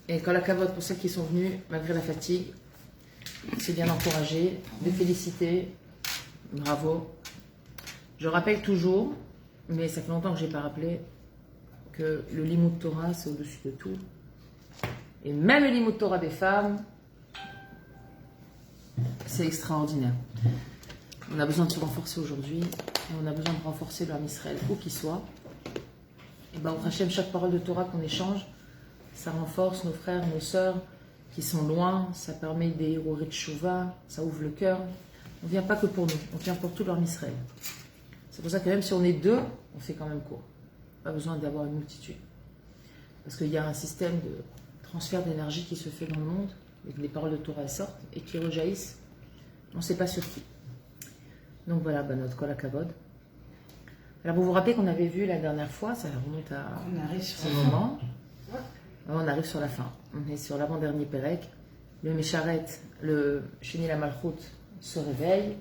Et quand la cavote, pour celles qui sont venues, malgré la fatigue, c'est bien encouragé, de féliciter, bravo. Je rappelle toujours, mais ça fait longtemps que je n'ai pas rappelé, que le Limoud Torah, c'est au-dessus de tout. Et même le Limoud Torah des femmes, c'est extraordinaire. On a besoin de se renforcer aujourd'hui, et on a besoin de renforcer l'homme Israël, où qu'il soit. Et ben, au Hachem, chaque parole de Torah qu'on échange, ça renforce nos frères, nos sœurs qui sont loin, ça permet des héros de Shuvah, ça ouvre le cœur. On ne vient pas que pour nous, on vient pour tout l'homme Israël. C'est pour ça que même si on est deux, on fait quand même court. Pas besoin d'avoir une multitude. Parce qu'il y a un système de transfert d'énergie qui se fait dans le monde, et que les paroles de Torah sortent et qui rejaillissent. On ne sait pas sur qui. Donc voilà, notre Kol HaKavod. Alors vous vous rappelez qu'on avait vu la dernière fois, ça remonte à ce moment. On arrive sur la fin. On est sur l'avant-dernier Pérec. Le Mécharet, le Sheni la Malchut se réveille.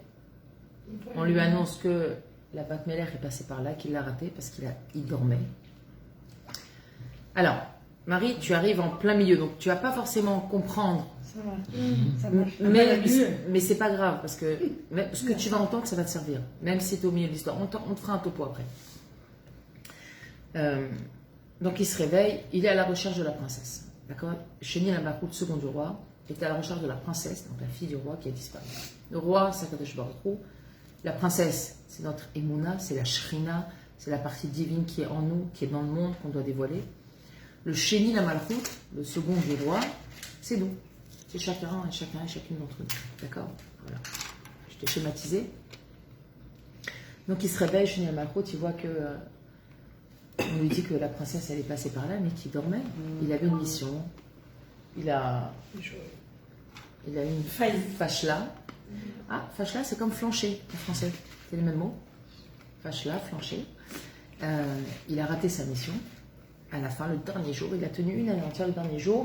On lui annonce que la Bat Melech est passée par là, qu'il l'a raté parce qu'il dormait. Alors, Marie, tu arrives en plein milieu, donc tu vas pas forcément comprendre. Ça va. Ça marche. Mais c'est pas grave, parce que ce que tu vas entendre, ça va te servir. Même si tu es au milieu de l'histoire. On te fera un topo après. Donc il se réveille, il est à la recherche de la princesse. D'accord? Sheni la Malchut, second du roi, est à la recherche de la princesse, donc la fille du roi qui a disparu. Le roi, c'est Akadosh Baruch Hu. La princesse, c'est notre Emouna, c'est la Shrina, c'est la partie divine qui est en nous, qui est dans le monde, qu'on doit dévoiler. Le Sheni la Malchut, le second du roi, c'est nous. C'est chacun et chacune d'entre nous. D'accord? Voilà. Je t'ai schématisé. Donc il se réveille, Sheni la Malchut, il voit que... on lui dit que la princesse, elle est passée par là, mais qu'il dormait. Il avait une mission. Il a une fashla. Ah, fashla, c'est comme flancher en français. C'est le même mot. Fashla, flancher. Il a raté sa mission. À la fin, le dernier jour, il a tenu une année entière le dernier jour.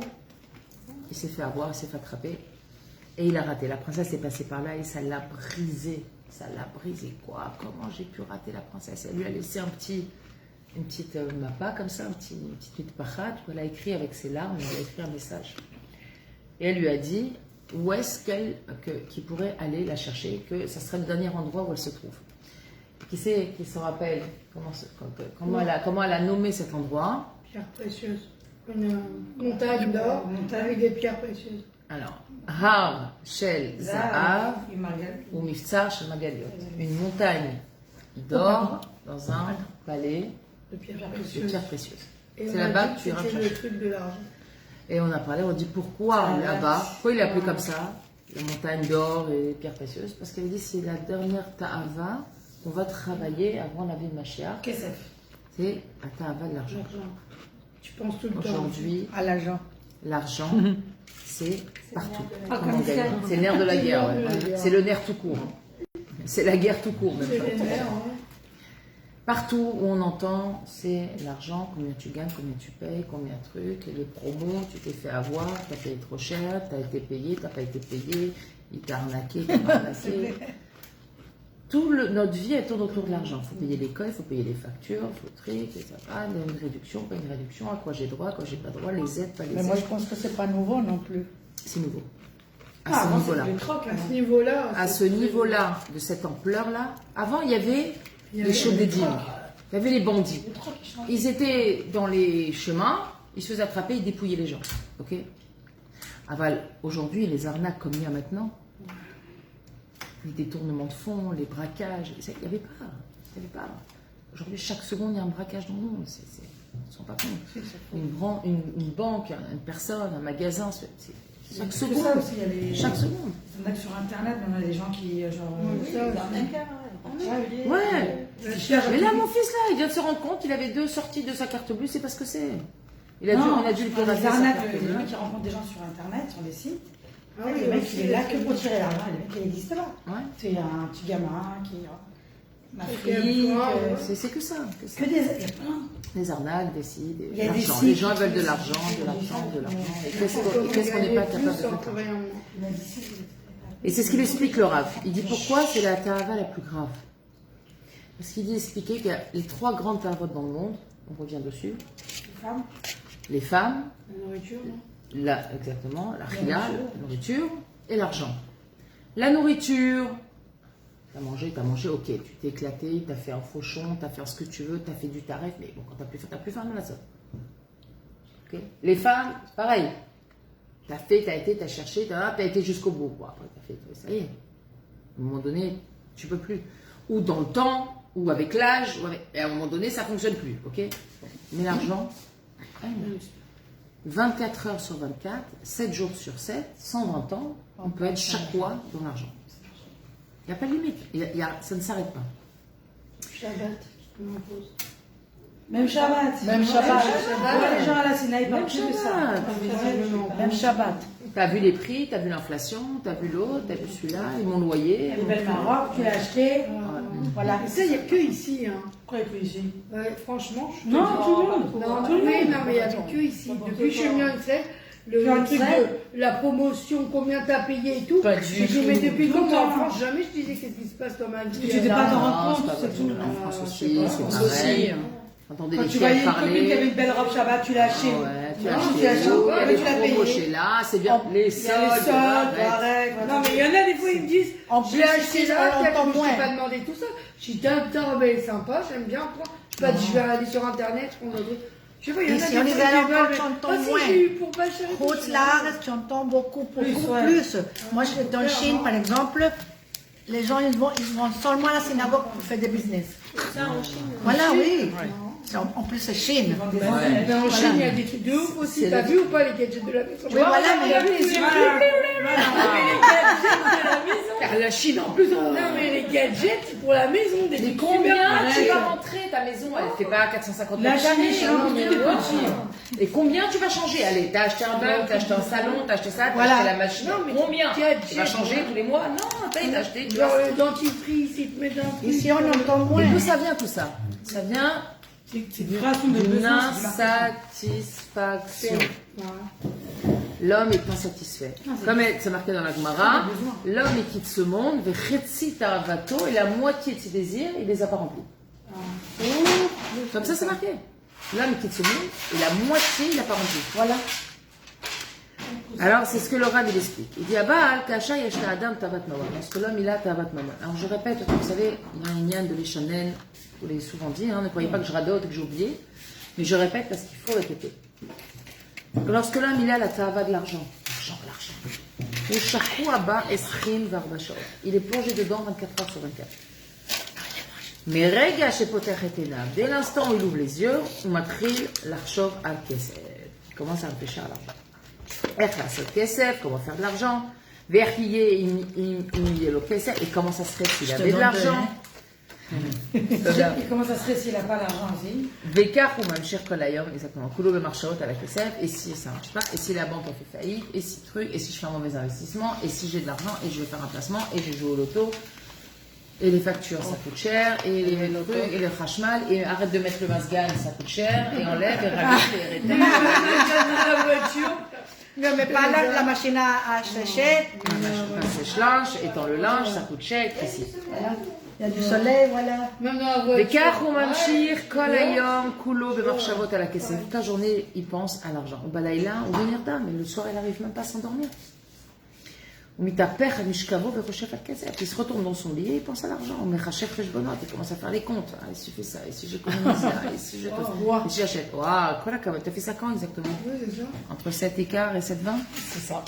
Il s'est fait avoir, il s'est fait attraper. Et il a raté. La princesse est passée par là et ça l'a brisé. Ça l'a brisé, quoi. Comment j'ai pu rater la princesse? Elle lui a laissé une petite mappa comme ça, une petite pachat, elle a écrit avec ses larmes, elle a écrit un message. Et elle lui a dit où est-ce qu'il pourrait aller la chercher, que ça serait le dernier endroit où elle se trouve. Qui se rappelle comment elle a nommé cet endroit? Pierre précieuse. Une montagne d'or avec des pierres précieuses. Alors, Har Shel Zahav ou Miftsar Shel Magaliot. Une montagne d'or dans un palais de pierres précieuses. C'est là-bas que tu iras chercher. Le truc de l'argent. Et on a parlé, on dit pourquoi là-bas, pourquoi il a appelé comme ça, la montagne d'or et les pierres précieuses? Parce qu'elle dit c'est la dernière ta'ava qu'on va travailler avant la vie de Mashiach. Qu'est-ce que c'est? La ta'ava de l'argent. Tu penses tout le temps aujourd'hui à l'argent. L'argent, c'est partout. C'est le nerf de la guerre. Ouais. C'est le nerf tout court. C'est la guerre tout court. Même pas. Partout où on entend, c'est l'argent, combien tu gagnes, combien tu payes, combien de trucs, les promos, tu t'es fait avoir, tu as payé trop cher, tu as été payé, tu n'as pas été payé, il t'a arnaqué, il t'a pas arnaqué. Notre vie, elle tourne autour de l'argent. Il faut payer l'école, il faut payer les factures, il faut trier, ça va, une réduction, pas une réduction, à quoi j'ai droit, à quoi j'ai pas droit, les aides, pas les aides. Mais moi, je pense que c'est pas nouveau non plus. C'est nouveau. À ce niveau-là. À ce niveau-là, de cette ampleur-là, avant, il y avait les chaudédimes, il y avait les bandits. Ils étaient dans les chemins, ils se faisaient attraper, ils dépouillaient les gens. Ok? Aujourd'hui, les arnaques comme il y a maintenant, les détournements de fonds, les braquages, il n'y avait pas. Aujourd'hui, chaque seconde, il y a un braquage dans le monde. Ils ne sont pas compte. Une banque, une personne, un magasin, chaque seconde. Ça aussi, il y a chaque seconde. Il y en a sur Internet, on a des gens qui, genre... Ouais. Mais là, mon fils, là, il vient de se rendre compte qu'il avait 2 sorties de sa carte bleue, c'est pas ce que c'est. On a dû le les arnaques, les gens qui rencontrent des gens sur Internet, sur des sites. Le mec, il est là que pour tirer l'argent, le mec, il n'existe pas. Ouais. C'est un petit gamin qui... C'est que ça. Que des... Il y a plein. Des arnaques, des sites, les gens veulent de l'argent. Et qu'est-ce qu'on n'est pas capable de faire? Et c'est ce qu'il explique le Rav. Il dit pourquoi c'est la ta'ava la plus grave. Parce qu'il dit expliquer qu'il y a les 3 grandes ta'avot dans le monde, on revient dessus. Les femmes. Les femmes. La nourriture, non? Exactement, la khila, la nourriture et l'argent. La nourriture, t'as mangé, ok, tu t'es éclaté, t'as fait un fauchon, t'as fait ce que tu veux, t'as fait du taref, mais bon, quand t'as plus faim, on a ça. Okay. Les femmes, c'est pareil. T'as été, t'as cherché, t'as été jusqu'au bout. Bon, après, t'as fait, ça y est. À un moment donné, tu peux plus. Ou dans le temps, ou avec l'âge, et à un moment donné, ça ne fonctionne plus, ok? Mais l'argent, 24 heures sur 24, 7 jours sur 7, 120 ans, on peut être chaque mois dans l'argent. Il n'y a pas de limite, ça ne s'arrête pas. Shabbat, je m'impose. Même Shabbat. Même Shabbat. Les gens à la Sinaï parlent plus de ça. Même Shabbat. T'as vu les prix, t'as vu l'inflation, t'as vu l'autre, t'as vu celui-là, et mon loyer. Les belles Maroc, tu l'as acheté. Voilà. Et ça, il n'y a que ici. Hein. Pourquoi il n'y a plus ici? Franchement, je Non, tout le monde. Non, mais il n'y a que ici. Depuis que je suis venue en Israël, le truc de la promotion, combien t'as payé et tout. J'ai dit, mais depuis quand en France, jamais je disais qu'est-ce qui se passe dans ma vie. Tu n'étais pas t'en rendre compte, c'est tout. En France aussi, c'est pareil. Quand tu voyais une copine qui avait une belle robe Shabbat, tu l'as acheté. Tu l'as acheté, tu l'as payé. Là, c'est bien. Les soldes, non, mais il y en a des fois, ils me disent, je l'ai acheté là, on je t'ai pas demandé tout ça. Je dis, d'accord, mais elle est sympa, j'aime bien. Je vais aller sur internet, je prends un truc. Je sais pas, il y en a si on est allé encore, tu entends moins. Si j'ai eu pour pas cher. Route large, tu entends beaucoup plus. Moi, je suis dans Chine, par exemple, les gens, ils vont seulement à la synagogue pour faire des business. Ça, en Chine. Voilà, oui. En plus, c'est Chine. Mais en Chine, il y a des trucs de ouf aussi. T'as vu ou pas les gadgets de la maison? Oui, voilà, mais la Chine, en plus, non, mais les gadgets pour la maison, des trucs combien tu vas rentrer ta maison? Elle fait pas 450 La mètres Chine, et combien tu vas changer? Allez, t'as acheté un meuble, t'as acheté un salon, t'as acheté ça, t'as acheté la machine. Combien? Tu vas changer tous les mois? Non, t'as acheté. Genre le dentifrice, il te met d'un truc. Ici, on entend moins. Et d'où ça vient tout ça? Ça vient d'une insatisfaction. L'homme est insatisfait. Comme c'est marqué dans la Gemara, l'homme il quitte ce monde, et la moitié de ses désirs, il les a pas remplis. Comme ça, c'est marqué. L'homme il quitte ce monde et la moitié, il n'a pas rempli. Voilà. Alors, c'est ce que le Rav il explique. Il dit, Kasha yashta adam tavat mama. Parce que l'homme il a tavat mama. Alors, je répète, vous savez, il y a un yann de l'échanel, vous l'avez souvent dit, ne croyez pas que je radote, que j'ai oublié, mais je répète parce qu'il faut répéter. Lorsque l'homme il a la tava de l'argent, il est plongé dedans 24 heures sur 24. Mais rega chez Poter et Tenav, dès l'instant où il ouvre les yeux, on matril l'archov al kesef. Il commence à réfléchir à l'argent. Comment faire de l'argent? Et comment ça serait s'il avait de l'argent? Il commence à stresser, il n'a pas l'argent aussi. Vekar ou Mamshir Kolayom, exactement. Kulo le marchaot à la kesef, et si ça marche pas, et si la banque a fait faillite, et si truc, et si je fais un mauvais investissement, et si j'ai de l'argent, et je vais faire un placement, et je joue au loto, et les factures ça coûte cher, et les trucs, et le khashmal, et arrête de mettre le masgan, ça coûte cher, et enlève, et rajoute, et rétèle. La voiture. Non, mais pas la machine à sécher. Un sèche-linge, étant le linge, ça coûte cher, ici. Voilà. Il y a du soleil, voilà. Vekar ou Mamshir Kolayom, Kulo bemarchavot à la kesef. Toute la journée, il pense à l'argent. Au balaïla, au venirda, mais le soir, il n'arrive même pas à s'endormir. Il se retourne dans son lit et il pense à l'argent. Il commence à faire les comptes. Ah, et si je fais ça, et si j'économise ça, et si je et si j'achète. Waouh, quoi là, t'as fait ça quand exactement? Oui, c'est ça. Entre 7h15 et 7h20? C'est ça.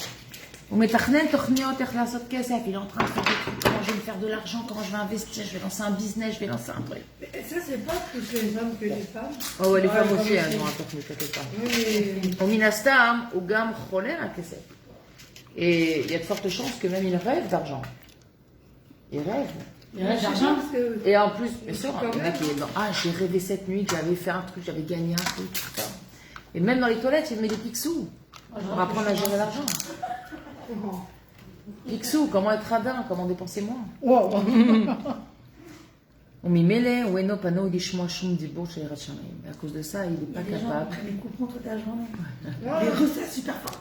Il est en train de faire des trucs. Comment je vais me faire de l'argent, comment je vais investir, je vais lancer un business, je vais lancer un truc. Mais ça, c'est pas plus les hommes que les femmes. Oh, les femmes aussi, elles ont un technique, t'inquiète pas. Au Minastam, au Gam Choler à Kesef. Et il y a de fortes chances que même il rêve d'argent. Il rêve. Il rêve d'argent. Et en plus, bien sûr, le mec il est dans, j'ai rêvé cette nuit que j'avais fait un truc, j'avais gagné un truc, tout ça. Et même dans les toilettes, il met des pixous pour apprendre à gérer l'argent. Pixous, comment être radin, comment dépenser moins. Wow. On m'y mêlait, ou eno pano, dishmo shum dibo chez les rachamim. À cause de ça, il n'est pas capable. Il coupe contre ta journée. Les recettes super fort.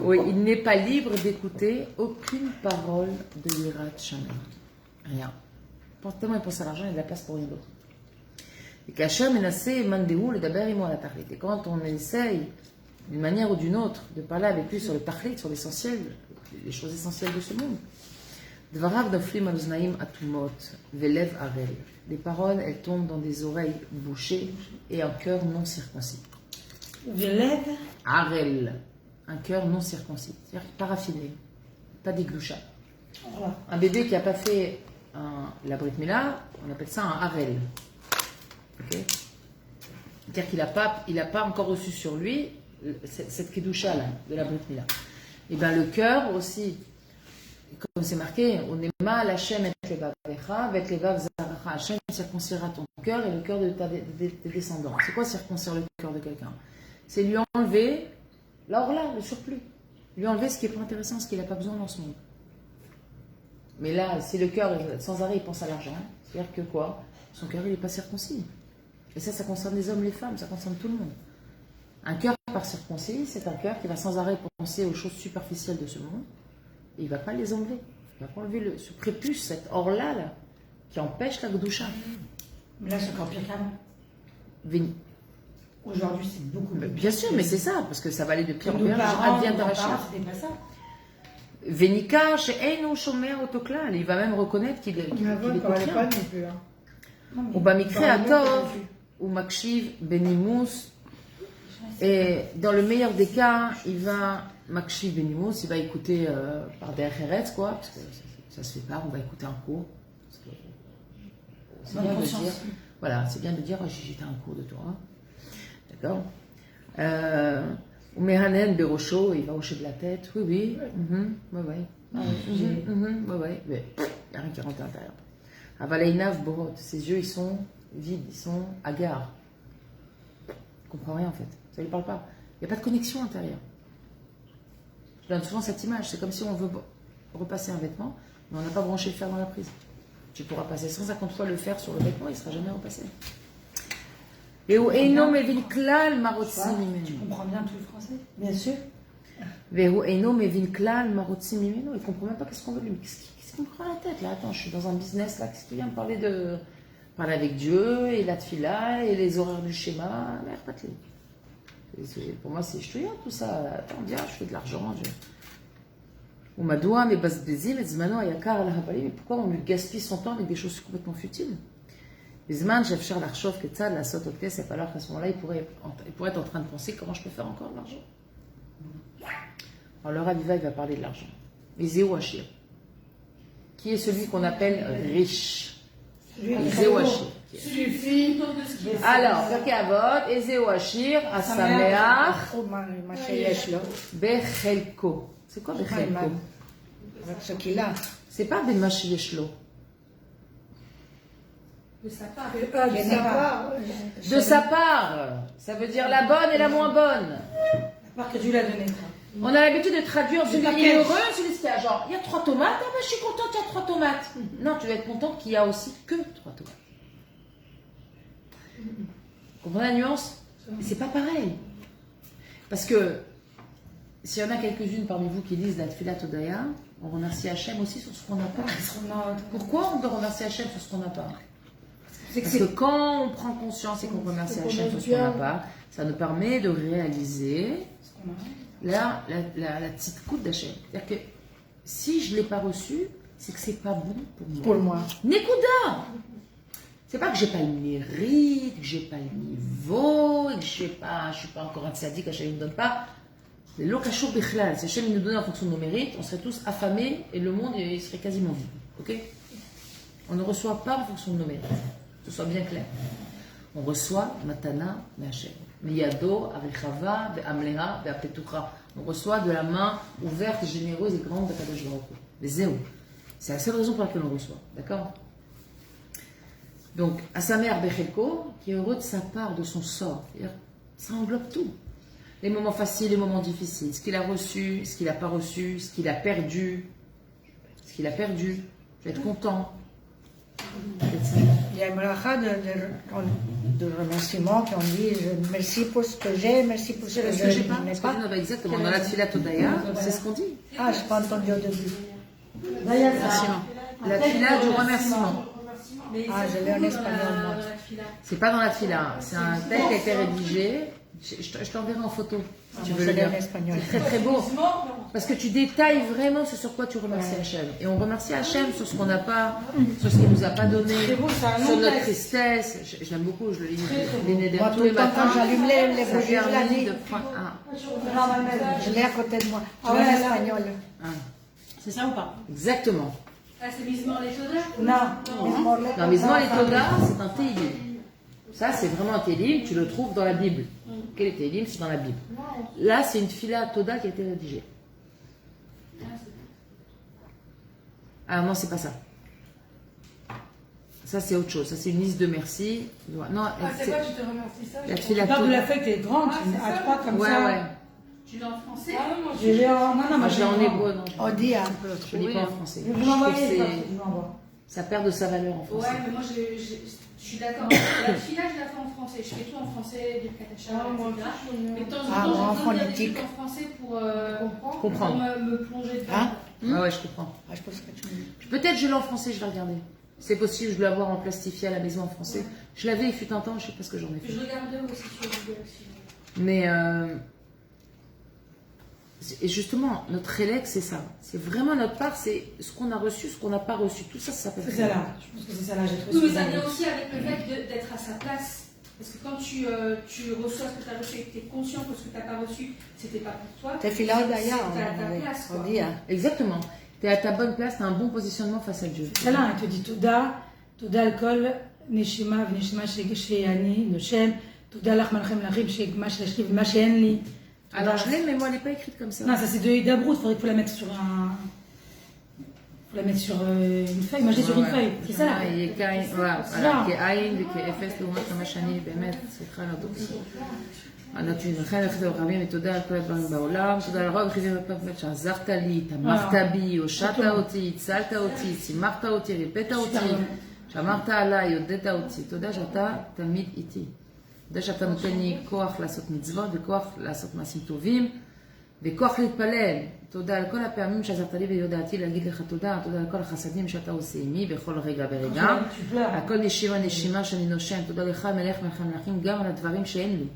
Oui, il n'est pas libre d'écouter aucune parole de l'Irat Shamim. Rien. Tellement il pense à l'argent, il a de la place pour rien d'autre. Et qu'Hachem menaçait Mandéou le Daber Imo à la Tarlit. Et quand on essaye d'une manière ou d'une autre, de parler avec lui sur le tachlit, sur l'essentiel, les choses essentielles de ce monde. Dvarav noflim al uznaim atumot velev arel. Les paroles, elles tombent dans des oreilles bouchées et un cœur non circoncis. Velev Arel, un cœur non circoncis, c'est-à-dire pas raffiné, pas des glouchas. Voilà. Un bébé qui n'a pas fait la brit mila, on appelle ça un arel. Okay, c'est-à-dire qu'il n'a pas encore reçu sur lui cette kedusha là, de la brit mila. Et bien le cœur aussi, comme c'est marqué, on est mal Hachem et levavecha, avec levav zaracha. Hachem circoncira ton cœur et le cœur de tes descendants. C'est quoi circoncire le cœur de quelqu'un? C'est lui enlever l'orla, le surplus. Lui enlever ce qui n'est pas intéressant, ce qu'il n'a pas besoin dans ce monde. Mais là, si le cœur, sans arrêt, il pense à l'argent, c'est-à-dire que quoi? Son cœur, il n'est pas circoncis. Et ça concerne les hommes, les femmes, ça concerne tout le monde. Un cœur pas circoncis, c'est un cœur qui va sans arrêt penser aux choses superficielles de ce monde, et il ne va pas les enlever. Il ne va pas enlever ce prépuce, cet or-là, là, qui empêche la gdoucha. Mais là, c'est encore pire qu'avant. Aujourd'hui, c'est beaucoup plus. Bien sûr, mais c'est ça, parce que ça va aller de pire en pire. C'était pas ça. Venika, chez Eino Shomer Otoklal, il va même reconnaître qu'il est pas non plus. Ou Bamikre Atov, ou Makshiv Benimous. Et dans le meilleur des cas, il va Makshiv Benimous, il va écouter par derrière Eretz, quoi, parce que ça se fait pas, on va écouter un cours. C'est bien de dire, voilà, c'est bien de dire, oh, j'étais un cours de Torah. D'accord. Ou Mehanen Berosho, il va hocher de la tête. Oui, oui. Ouais. Ouais. Mais il n'y a rien qui rentre à l'intérieur. Avaleinav Borot, ses yeux, ils sont vides, ils sont hagards. Il ne comprend rien en fait. Ça ne lui parle pas. Il n'y a pas de connexion intérieure. Je donne souvent cette image. C'est comme si on veut repasser un vêtement, mais on n'a pas branché le fer dans la prise. Tu pourras passer 150 fois le fer sur le vêtement, il ne sera jamais repassé. Et où Eino Mevin Klal Marotsi Mimeno. Tu comprends bien tout le français? Bien sûr. Vehu Eino Mevin Klal Marotsi Mimeno. Il ne comprend même pas qu'est-ce qu'on veut lui. Qu'est-ce qu'il me prend la tête là? Attends, je suis dans un business là. Qu'est-ce qu'il vient me parler de. Parler avec Dieu et la tfila et les horaires du schéma. Merde, pas de. Pour moi, c'est chouïa tout ça. Attends, bien, je fais de l'argent. Ou Madoua, mais Basbezim, et Zmano, Ayakar, Al-Habali. Mais pourquoi on lui gaspille son temps avec des choses complètement futiles? Bizman, Jefcher, Larchov, Ketzal, la Sot, c'est alors qu'à ce moment-là, il pourrait être en train de penser comment je peux faire encore de l'argent. Alors le Raviva, il va parler de l'argent. Ezéou Hachir, qui est celui qu'on appelle riche. Ezéou Hachir. Suffit. Alors, Pirkei Avot, Ezéou Hachir, Asameach, Bechelko. C'est quoi Bechelko? Avec ce qu'il a. C'est pas Bemash Yeshlo. De sa part. De sa part. Ça veut dire la bonne et la moins bonne. La part que Dieu l'a donnée. On a l'habitude de traduire celui qui est heureux, celui qui a genre, il y a 3 tomates, ah ben je suis contente qu'il y a 3 tomates. Non, tu vas être contente qu'il y a aussi que 3 tomates. Vous comprenez la nuance? C'est pas pareil. Parce que s'il y en a quelques-unes parmi vous qui lisent la Tfilat Odaya, on remercie Hachem aussi sur ce qu'on n'a pas. Pourquoi on doit remercier Hachem sur ce qu'on n'a pas? Parce que quand on prend conscience et qu'on remercie Hachem sur ce qu'on n'a pas, ça nous permet de réaliser la petite coupe d'Hachem. C'est-à-dire que si je ne l'ai pas reçu, c'est que c'est pas bon pour moi. Pour moi. Nekuda! C'est pas que j'ai pas le mérite, que j'ai pas le niveau, que je suis pas encore un tzaddik, Hachem ne me donne pas. C'est l'okashur bichlal. Si Hachem nous donnait en fonction de nos mérites, on serait tous affamés et le monde il serait quasiment vide. Ok? On ne reçoit pas en fonction de nos mérites. Que ce soit bien clair. On reçoit matana me'Hachem. Miyado, arichava, ve'amleha, ve'apetucha. On reçoit de la main ouverte, généreuse et grande de Kadosh Baruch Hu. Les zéro. C'est la seule raison pour laquelle on reçoit. D'accord? Donc, à sa mère Bechelko, qui est heureux de sa part, de son sort. Ça englobe tout. Les moments faciles, les moments difficiles. Ce qu'il a reçu, ce qu'il n'a pas reçu, ce qu'il a perdu. Ce qu'il a perdu. Je vais être content. Il y a une bracha de remerciement qu'on dit merci pour ce que j'ai, merci pour ce que je n'ai pas. Exactement, dans la Tfilat Odaya, c'est ce qu'on dit. Ah, je n'ai pas entendu au début. La Tfilat du remerciement. Ah, je l'ai en espagnol, moi. C'est pas dans la Tfilat, c'est un texte qui a été rédigé. Je t'enverrai en photo. Tu veux le lire. C'est très très beau. Parce que tu détailles vraiment ce sur quoi tu remercies Hachem. Et on remercie Hachem sur ce qu'on n'a pas, sur ce qu'il nous a pas donné, sur notre tristesse. Je l'aime beaucoup, je le lis tous les matins. Quand j'allume les bougies, je la lis de je l'ai à côté de moi. Je l'ai en espagnol. C'est ça ou pas? Exactement. Ah, c'est Mizmor les Toda? Non, Mizmor les Toda, c'est un Tehillim. Ça, c'est vraiment un Tehillim, tu le trouves dans la Bible. Quel est Tehillim? C'est dans la Bible. Là, c'est une Tfila Toda qui a été rédigée. Ah non, c'est pas ça. Ça, c'est autre chose. Ça, c'est une liste de merci. Non, c'est quoi, tu te remercies ça? La Tfila Tu parles de Toda. la fête, elle est grande, à trois comme ça. Ouais. Tu l'as en français? Je l'ai en... Moi, je l'ai en hébreu. Non, On dit un je ne lis pas en français. Je Je vous trouve envoie que ça perd de sa valeur en français. Ouais, mais moi je suis d'accord. La fila, je la fais en français. Je fais tout en français, des katacha, etc. Mais de temps en temps, j'ai besoin de lire des trucs en français pour comprendre. me plonger dedans. Ouais, je comprends. Je pense que tu me dis. Peut-être je l'ai en français, je vais regarder. C'est possible, je vais l'avoir en plastifié à la maison en français. Je l'avais, il fut un temps, je ne sais pas ce que j'en ai fait. Je regardais aussi sur Google. Mais et justement, notre relègue, c'est ça. C'est vraiment notre part, c'est ce qu'on a reçu, ce qu'on n'a pas reçu. Tout ça, ça s'appelle. C'est ça là. Je pense que c'est ça là. J'ai trouvé. Oui, mais ça vient aussi avec le fait d'être à sa place. Parce que quand tu reçois ce que tu as reçu et que tu es conscient que ce que tu n'as pas reçu, c'était pas pour toi. T'es filé d'ailleurs. C'est à ta place. On dit. Exactement. Tu es à ta bonne place, tu as un bon positionnement face à Dieu. C'est là, elle te dit Toda alcool, Neshima, Neshima, Sheyani, Noshem, Toda lach malchem lachim, Shekma, Shlashkiv, Machenli. Alors je l'ai, mais moi elle n'est pas écrite comme ça. Non, ça c'est de Hidabrout, il faudrait qu'il faut la mettre sur un. Faut la mettre sur une feuille. Moi j'ai sur une feuille, c'est ça là. Voilà. כאין וכאפס לעומת כמה שאני באמת צריכה להודות. לכן ללכת לרחמים ותודה על כל הדברים בעולם, תודה לרוב וחיבים בפרפת שעזרת לי, תמכת בי, הושעת אותי, הצלת אותי, שימחת אותי, ריפאת אותי, שמרת עליי, הודית אותי, תודה שאתה תמיד איתי. תודה שאתה נותן לי כוח לעשות מצוות וכוח לעשות מעשים טובים וכוח להתפלל. תודה על כל הפעמים שעזרת לי ויודעתי להגיד לך תודה, תודה על כל החסדים שאתה עושה עימי בכל רגע ורגע. הכל נשימה שאני נושם, תודה לך מלך מלכים גם על הדברים שאין לי.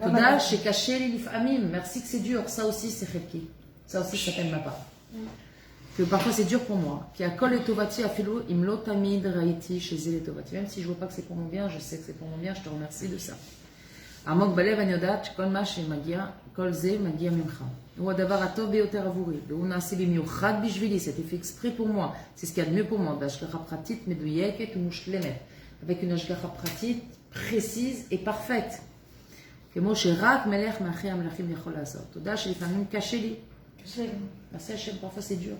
תודה שקשה לי לפעמים, merci que c'est dur, ça aussi c'est חלקי. Ça aussi ça s'appelle ma part. Que parfois c'est dur pour moi. כי הכל לטובתי אפילו אם לא תמיד ראיתי שזה לטובתי. Même si je vois pas que c'est pour mon bien, je sais que c'est pour mon bien, je te remercie de ça. עמוק בלב אני יודעת שכל מה שמגיע, כל זה מגיע ממך. הוא הדבר הטוב ביותר עבורי, והוא נעשה במיוחד בשבילי, c'est fait exprès pour moi, c'est ce qu'il y a de mieux pour moi, בהשגחה פרטית מדויקת ומושלמת, avec une השגחה פרטית précise et parfaite. כמו שרק מלך מאחרי המלכים יכול לעשות. תודה שלפעמים קשה לי. Merci Hachem, parfois c'est dur.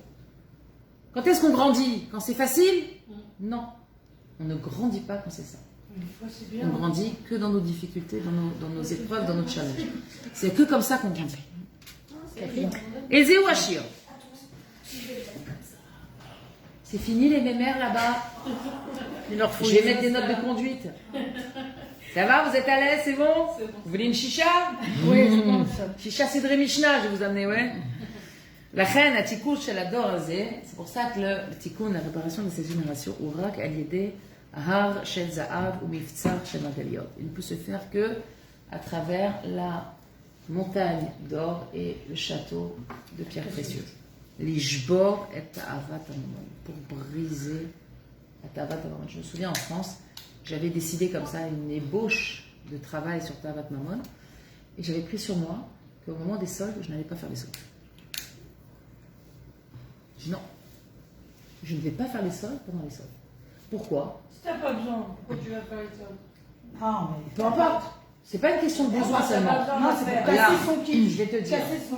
Quand est-ce qu'on grandit? Quand c'est facile? Non. On ne grandit pas quand c'est ça. On grandit que dans nos difficultés, dans nos épreuves, dans nos challenges. C'est que comme ça qu'on grandit. Et Zéou Achir. C'est fini les mémères là-bas. Je vais mettre des notes de conduite. Ça va, vous êtes à l'aise, c'est bon? Vous voulez une chicha? Oui, je pense. Chicha Sidré Mishnah, je vais vous amener, ouais. La reine, התיקון של הדור הזה, c'est pour ça que le תיקון, la réparation de ces générations, הוא רק על ידי ההר של זהב ומבצר של מרגליות. Il ne peut se faire que à travers la montagne d'or et le château de pierres précieuses. L'ishbor et ta'avat hamamon, pour briser la ta'avat hamamon. Je me souviens en France, j'avais décidé comme ça une ébauche de travail sur ta'avat hamamon et j'avais pris sur moi qu'au moment des soldes, je n'allais pas faire les soldes. Je dis non, je ne vais pas faire les soldes pendant les soldes. Pourquoi? Si t'as pas besoin, pourquoi tu vas faire les soldes? Ah, mais. Peu importe. C'est pas une question de besoin seulement. Non, c'est pour Là, casser son kit. je vais te dire. Casser son...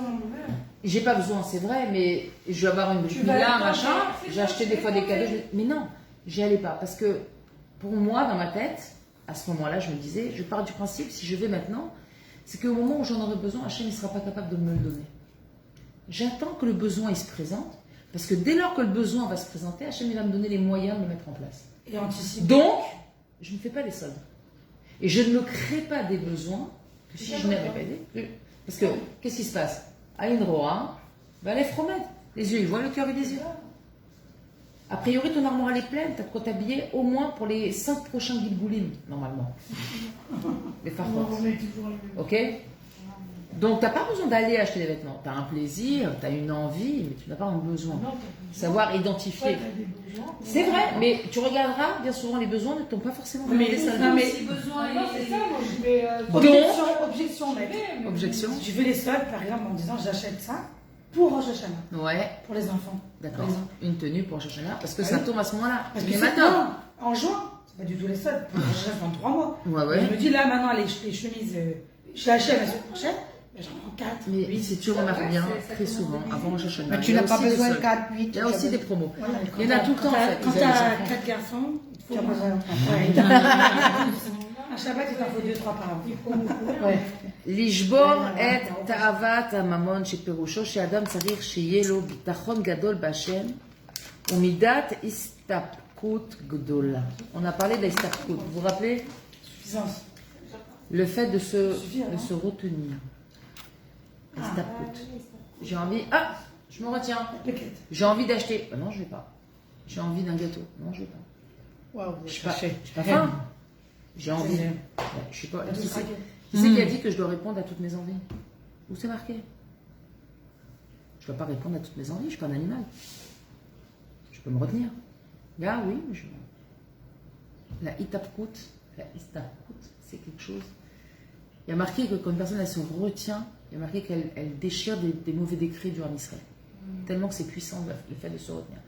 J'ai pas besoin, c'est vrai, mais je vais avoir une villa, machin. J'ai acheté des fois des cadeaux. Mais non, j'y allais pas. Parce que pour moi, dans ma tête, à ce moment-là, je me disais, je pars du principe, si je vais maintenant, c'est qu'au moment où j'en aurai besoin, Hachem ne sera pas capable de me le donner. J'attends que le besoin il se présente. Parce que dès lors que le besoin va se présenter, Hachem il va me donner les moyens de le mettre en place. Et anticiper. Donc, je ne fais pas les soldes. Et je ne me crée pas des besoins que si je n'avais pas des... Parce que, qu'est-ce qui se passe? Aïn Roa, va les fromettes. Les yeux, ils voient, le cœur, il des yeux. A priori, ton armoire, elle est pleine. Tu as de quoi t'habiller au moins pour les 5 prochains Gilgoulim, normalement. Les farfos. Ok? Donc, tu n'as pas besoin d'aller acheter des vêtements. Tu as un plaisir, tu as une envie, mais tu n'as pas un besoin. Savoir identifier. C'est vrai, mais tu regarderas, bien souvent, les besoins ne t'ont pas forcément demandé ça. Non, mais Si besoin C'est ça, moi je vais. objection, mec. Objection. Je fais les soldes, par exemple, en disant j'achète ça pour Rosh Hashanah, Ouais, pour les enfants. d'accord. Par exemple. Une tenue pour Rosh Hashanah, parce que Ah ça oui. tombe à ce moment-là. Parce que Mais c'est maintenant. non, en juin, c'est pas du tout les soldes. Pour Rosh Hashanah, dans 3 mois. Ouais, Et ouais. je me dis là, maintenant, les chemises chez H&M, elles sont trop chères. Ben, j'en prends 4. Mais si tu remarques bien, très souvent, avant Rosh Hashanah, Mais tu il y a n'as pas aussi des besoin de soldes. 4, 8. Il y a aussi des promos. Voilà, Il y en a tout le temps, en fait. Quand Ils aiment les t'as enfants. 4 garçons, il tu faut as besoin de un Shabbat, il t'en faut 2-3 par an. Ouais. לשבור את תאוות הממון שפירושו שאדם צריך שיהיה לו ביטחון גדול בהשם ומידת הסתפקות גדולה. On a parlé d'estakut. Vous vous rappelez Suffisance. le fait de se retenir. Estakut. J'ai envie. Ah, je me retiens. T'inquiète. J'ai envie d'acheter. Non, je vais pas. J'ai envie d'un gâteau. Non, je vais pas. Waouh, Je suis pas faim. J'ai envie. C'est- Ouais, je sais pas. T'as tout craqué. Qui c'est qui a dit que je dois répondre à toutes mes envies? Où c'est marqué? Je ne dois pas répondre à toutes mes envies, je ne suis pas un animal. Je peux me retenir. Ah oui, mais je... La itapkout, c'est quelque chose. Il y a marqué que quand une personne elle se retient, il y a marqué qu'elle déchire des mauvais décrets du Ham Israël. Tellement que c'est puissant le fait de se retenir.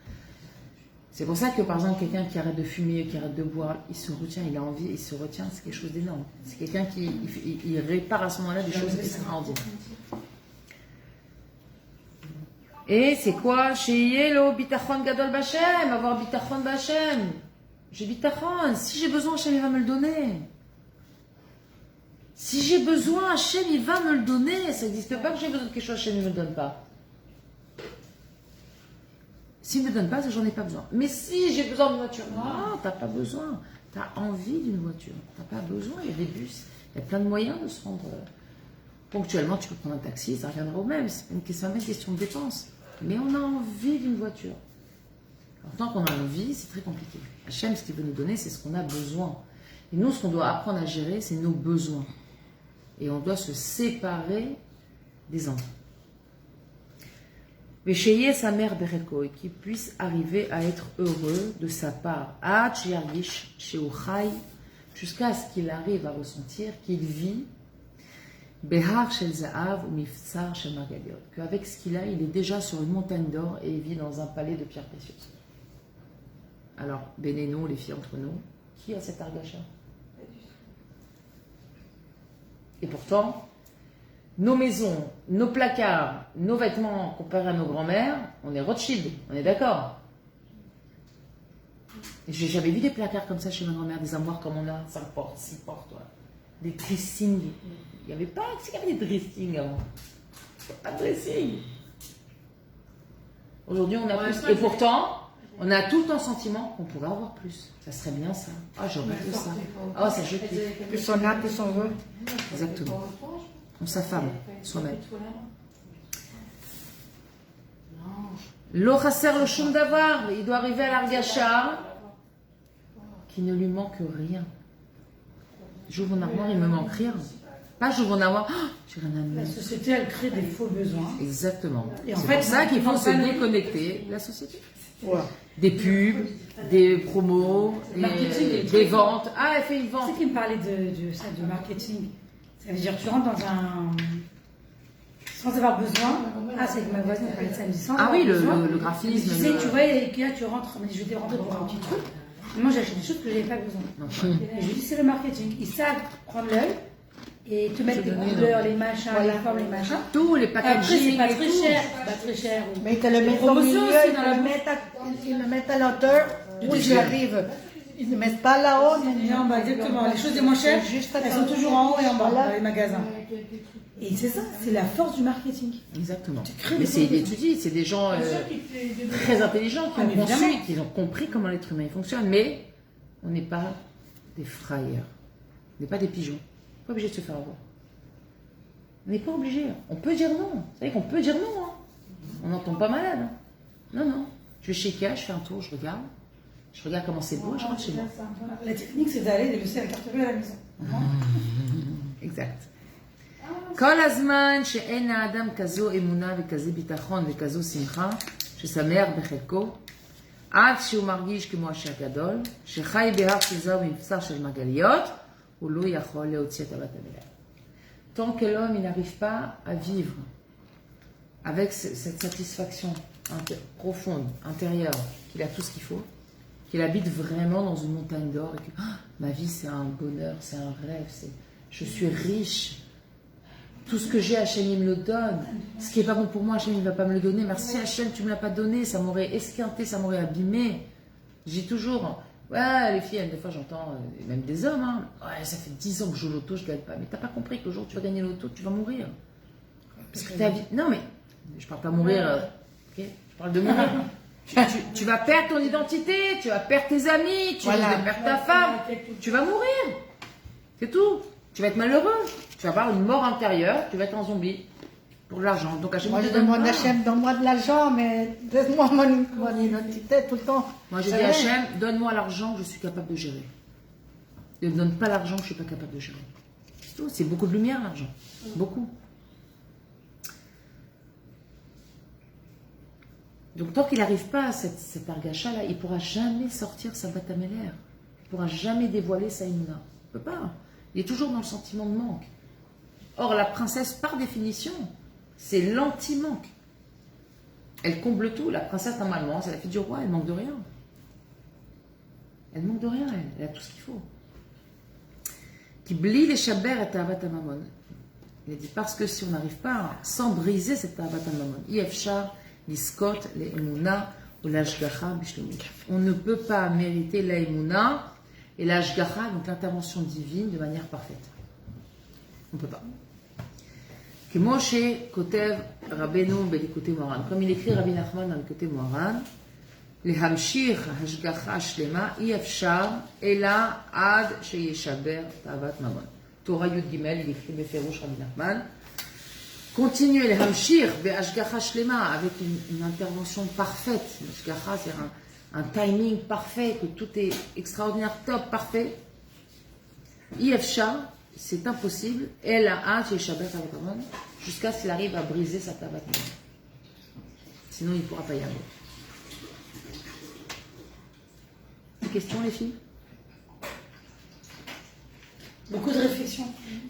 C'est pour ça que par exemple quelqu'un qui arrête de fumer, qui arrête de boire, il se retient, il a envie, il se retient, c'est quelque chose d'énorme. C'est quelqu'un qui il répare à ce moment-là des choses extraordinaires. Et c'est quoi? Sheyelo bitachon gadol b'Hashem, avoir bitachon b'Hashem. J'ai bitachon, si j'ai besoin, Hachem il va me le donner. Si j'ai besoin, Hachem il va me le donner. Ça n'existe pas que j'ai besoin de quelque chose, Hachem ne me le donne pas. S'il ne me donne pas, c'est que j'en ai pas besoin. Mais si j'ai besoin d'une voiture, non, t'as pas besoin. T'as envie d'une voiture. T'as pas besoin. Il y a des bus, il y a plein de moyens de se rendre ponctuellement. Tu peux prendre un taxi, ça reviendra au même. C'est pas une question de dépense. Mais on a envie d'une voiture. Alors, tant qu'on a envie, c'est très compliqué. Hachem, ce qu'il veut nous donner, c'est ce qu'on a besoin. Et nous, ce qu'on doit apprendre à gérer, c'est nos besoins. Et on doit se séparer des enfants. Mais chez sa mère Bereko, et qu'il puisse arriver à être heureux de sa part, jusqu'à ce qu'il arrive à ressentir qu'il vit Behar Shel Zaav ou Mifsar Shel Margaliot, qu'avec ce qu'il a, il est déjà sur une montagne d'or et il vit dans un palais de pierres précieuses. Alors, bénénons les filles entre nous, qui a cet argacha? Et pourtant, nos maisons, nos placards, nos vêtements comparés à nos grands-mères, on est Rothschild, on est d'accord. J'ai jamais vu des placards comme ça chez ma grand-mère, des armoires comme on a, 5 portes, 6 portes, ouais. Des dressings. Il n'y avait pas, c'est qu'il y avait des dressings avant. Pas de dressing. Aujourd'hui, on a plus. Et pourtant, on a tout un sentiment qu'on pourrait avoir plus. Ça serait bien ça. Ah, j'aurais tout ça. Ah, ça je kiffe. Plus on a, plus on veut. Exactement. On s'affame soi-même. L'ochaser le shum davar, il doit arriver à l'argacha qui ne lui manque rien. J'ouvre mon armoire, il me manque rien. Pas j'ouvre mon armoire, oh, j'ai rien à me La mettre. société, elle crée des faux besoins. Exactement. Et en C'est fait, pour ça qu'il faut se maintenant, déconnecter de la société. Voilà. Des pubs, des promos, Marketing est des très ventes. Ah, elle fait une Tu vente. sais qui me parlait de ça, de marketing. Ça veut dire que tu rentres dans un... Sans avoir besoin. Ah, c'est que ma voisine me parlait de ça. Elle me dit sans Ah avoir oui, besoin. le graphisme. Tu sais, tu vois, et que là, tu rentres, mais je vais rentrer pour un petit truc. Et moi, j'achète des choses que je n'avais pas besoin. Et je lui dis, c'est le marketing. Ils savent prendre l'œil et te mettre les couleurs, les machins, les formes, les machins. Tous les Après, packaging c'est pas et très tout. cher. C'est pas très cher. Mais ils te le mettent au promotions milieu, aussi ils dans la le mettent à l'auteur où tu arrives. Ils ne mettent pas là-haut. Non, bah, exactement. Les choses les moins chères, elles sont toujours en haut et en bas dans les magasins. Et c'est ça, c'est la force du marketing. Exactement. crées Mais des c'est besoins. étudié, c'est des gens très intelligents qui Ah, ont mais conçu, évidemment. qui ont compris comment l'être humain fonctionne. Mais on n'est pas des frayeurs. On n'est pas des pigeons. On n'est pas obligé de se faire avoir. On n'est pas obligé. On peut dire non. Vous savez qu'on peut dire non. Hein. On n'en tombe pas malade. Hein. Non, non. Je vais chez Ikea, je fais un tour, je regarde. Je regarde comment c'est beau et je rentre chez moi. La technique, c'est d'aller laisser la carte bleue à la maison. Exact. כל הזמן שאין לאדם כזו אמונה וכזה ביטחון וכזו שמחה ששמח בחלקו, עד שהוא מרגיש כמו השם הגדול, שחי בהר של זהו מבשר של מרגליות, הוא לא יכול להוציא את הבת המלאה. Tant que l'homme n'arrive pas à vivre avec cette satisfaction profonde, intérieure, qu'il a tout ce qu'il faut, qu'il habite vraiment dans une montagne d'or et que ma vie c'est un bonheur, c'est un rêve, je suis riche, tout ce que j'ai, Hachem il me le donne, ce qui n'est pas bon pour moi, Hachem il ne va pas me le donner, merci Hachem tu ne me l'as pas donné, ça m'aurait esquinté, ça m'aurait abîmé. J'ai toujours, ouais les filles, des fois j'entends, même des hommes, hein, ouais ça fait 10 ans que je joue l'auto, je ne gagne pas, mais tu n'as pas compris que le jour où tu vas gagner l'auto, tu vas mourir. Parce que ta vie, non mais, je ne parle pas mourir, ok, je parle de mourir. Tu vas perdre ton identité, tu vas perdre tes amis, tu vas perdre ta femme, tu vas mourir. C'est tout. Tu vas être malheureux. Tu vas avoir une mort intérieure, tu vas être un zombie. Pour de l'argent. Donc Hachem, moi je demande à Hachem, donne-moi de l'argent, mais donne-moi mon identité tout le temps. Moi je dis à Hachem, donne-moi l'argent que je suis capable de gérer. Ne me donne pas l'argent que je ne suis pas capable de gérer. C'est tout. C'est beaucoup de lumière l'argent. Beaucoup. Donc tant qu'il n'arrive pas à cette argacha-là, il ne pourra jamais sortir sa batameler. Il ne pourra jamais dévoiler sa imuna. Il ne peut pas. Il est toujours dans le sentiment de manque. Or, la princesse, par définition, c'est l'anti-manque. Elle comble tout. La princesse, normalement, c'est la fille du roi, elle manque de rien. Elle manque de rien, elle a tout ce qu'il faut. Kibli les shaber et avat hamamon. Il a dit, parce que si on n'arrive pas, sans briser cette avat hamamon, yefshar, Liskot, l'Emouna ou l'Ashgacha Bishlomi. On ne peut pas mériter l'Emouna et l'Ashgacha, donc l'intervention divine, de manière parfaite. On ne peut pas. Que Moshe Kotev Rabbeinu Belikutei Moharan. Comme il écrit Rabbi Nachman dans le côté Moharan, les Hamshir Hashgacha Shlema Yefshar Ela Ad Sheyeshaber Tavat Mamon. Torah Yud Gimel, il écrit Beferush Rabbi Nachman. Continuer les hamshir, be'ashgacha shlema, avec une intervention parfaite. L'ashgacha, c'est un timing parfait, que tout est extraordinaire, top, parfait. Yefsha, c'est impossible. Elle a hâte, jusqu'à ce qu'il arrive à briser sa tabat. Sinon, il ne pourra pas y aller. Des questions, les filles? Beaucoup de réflexion.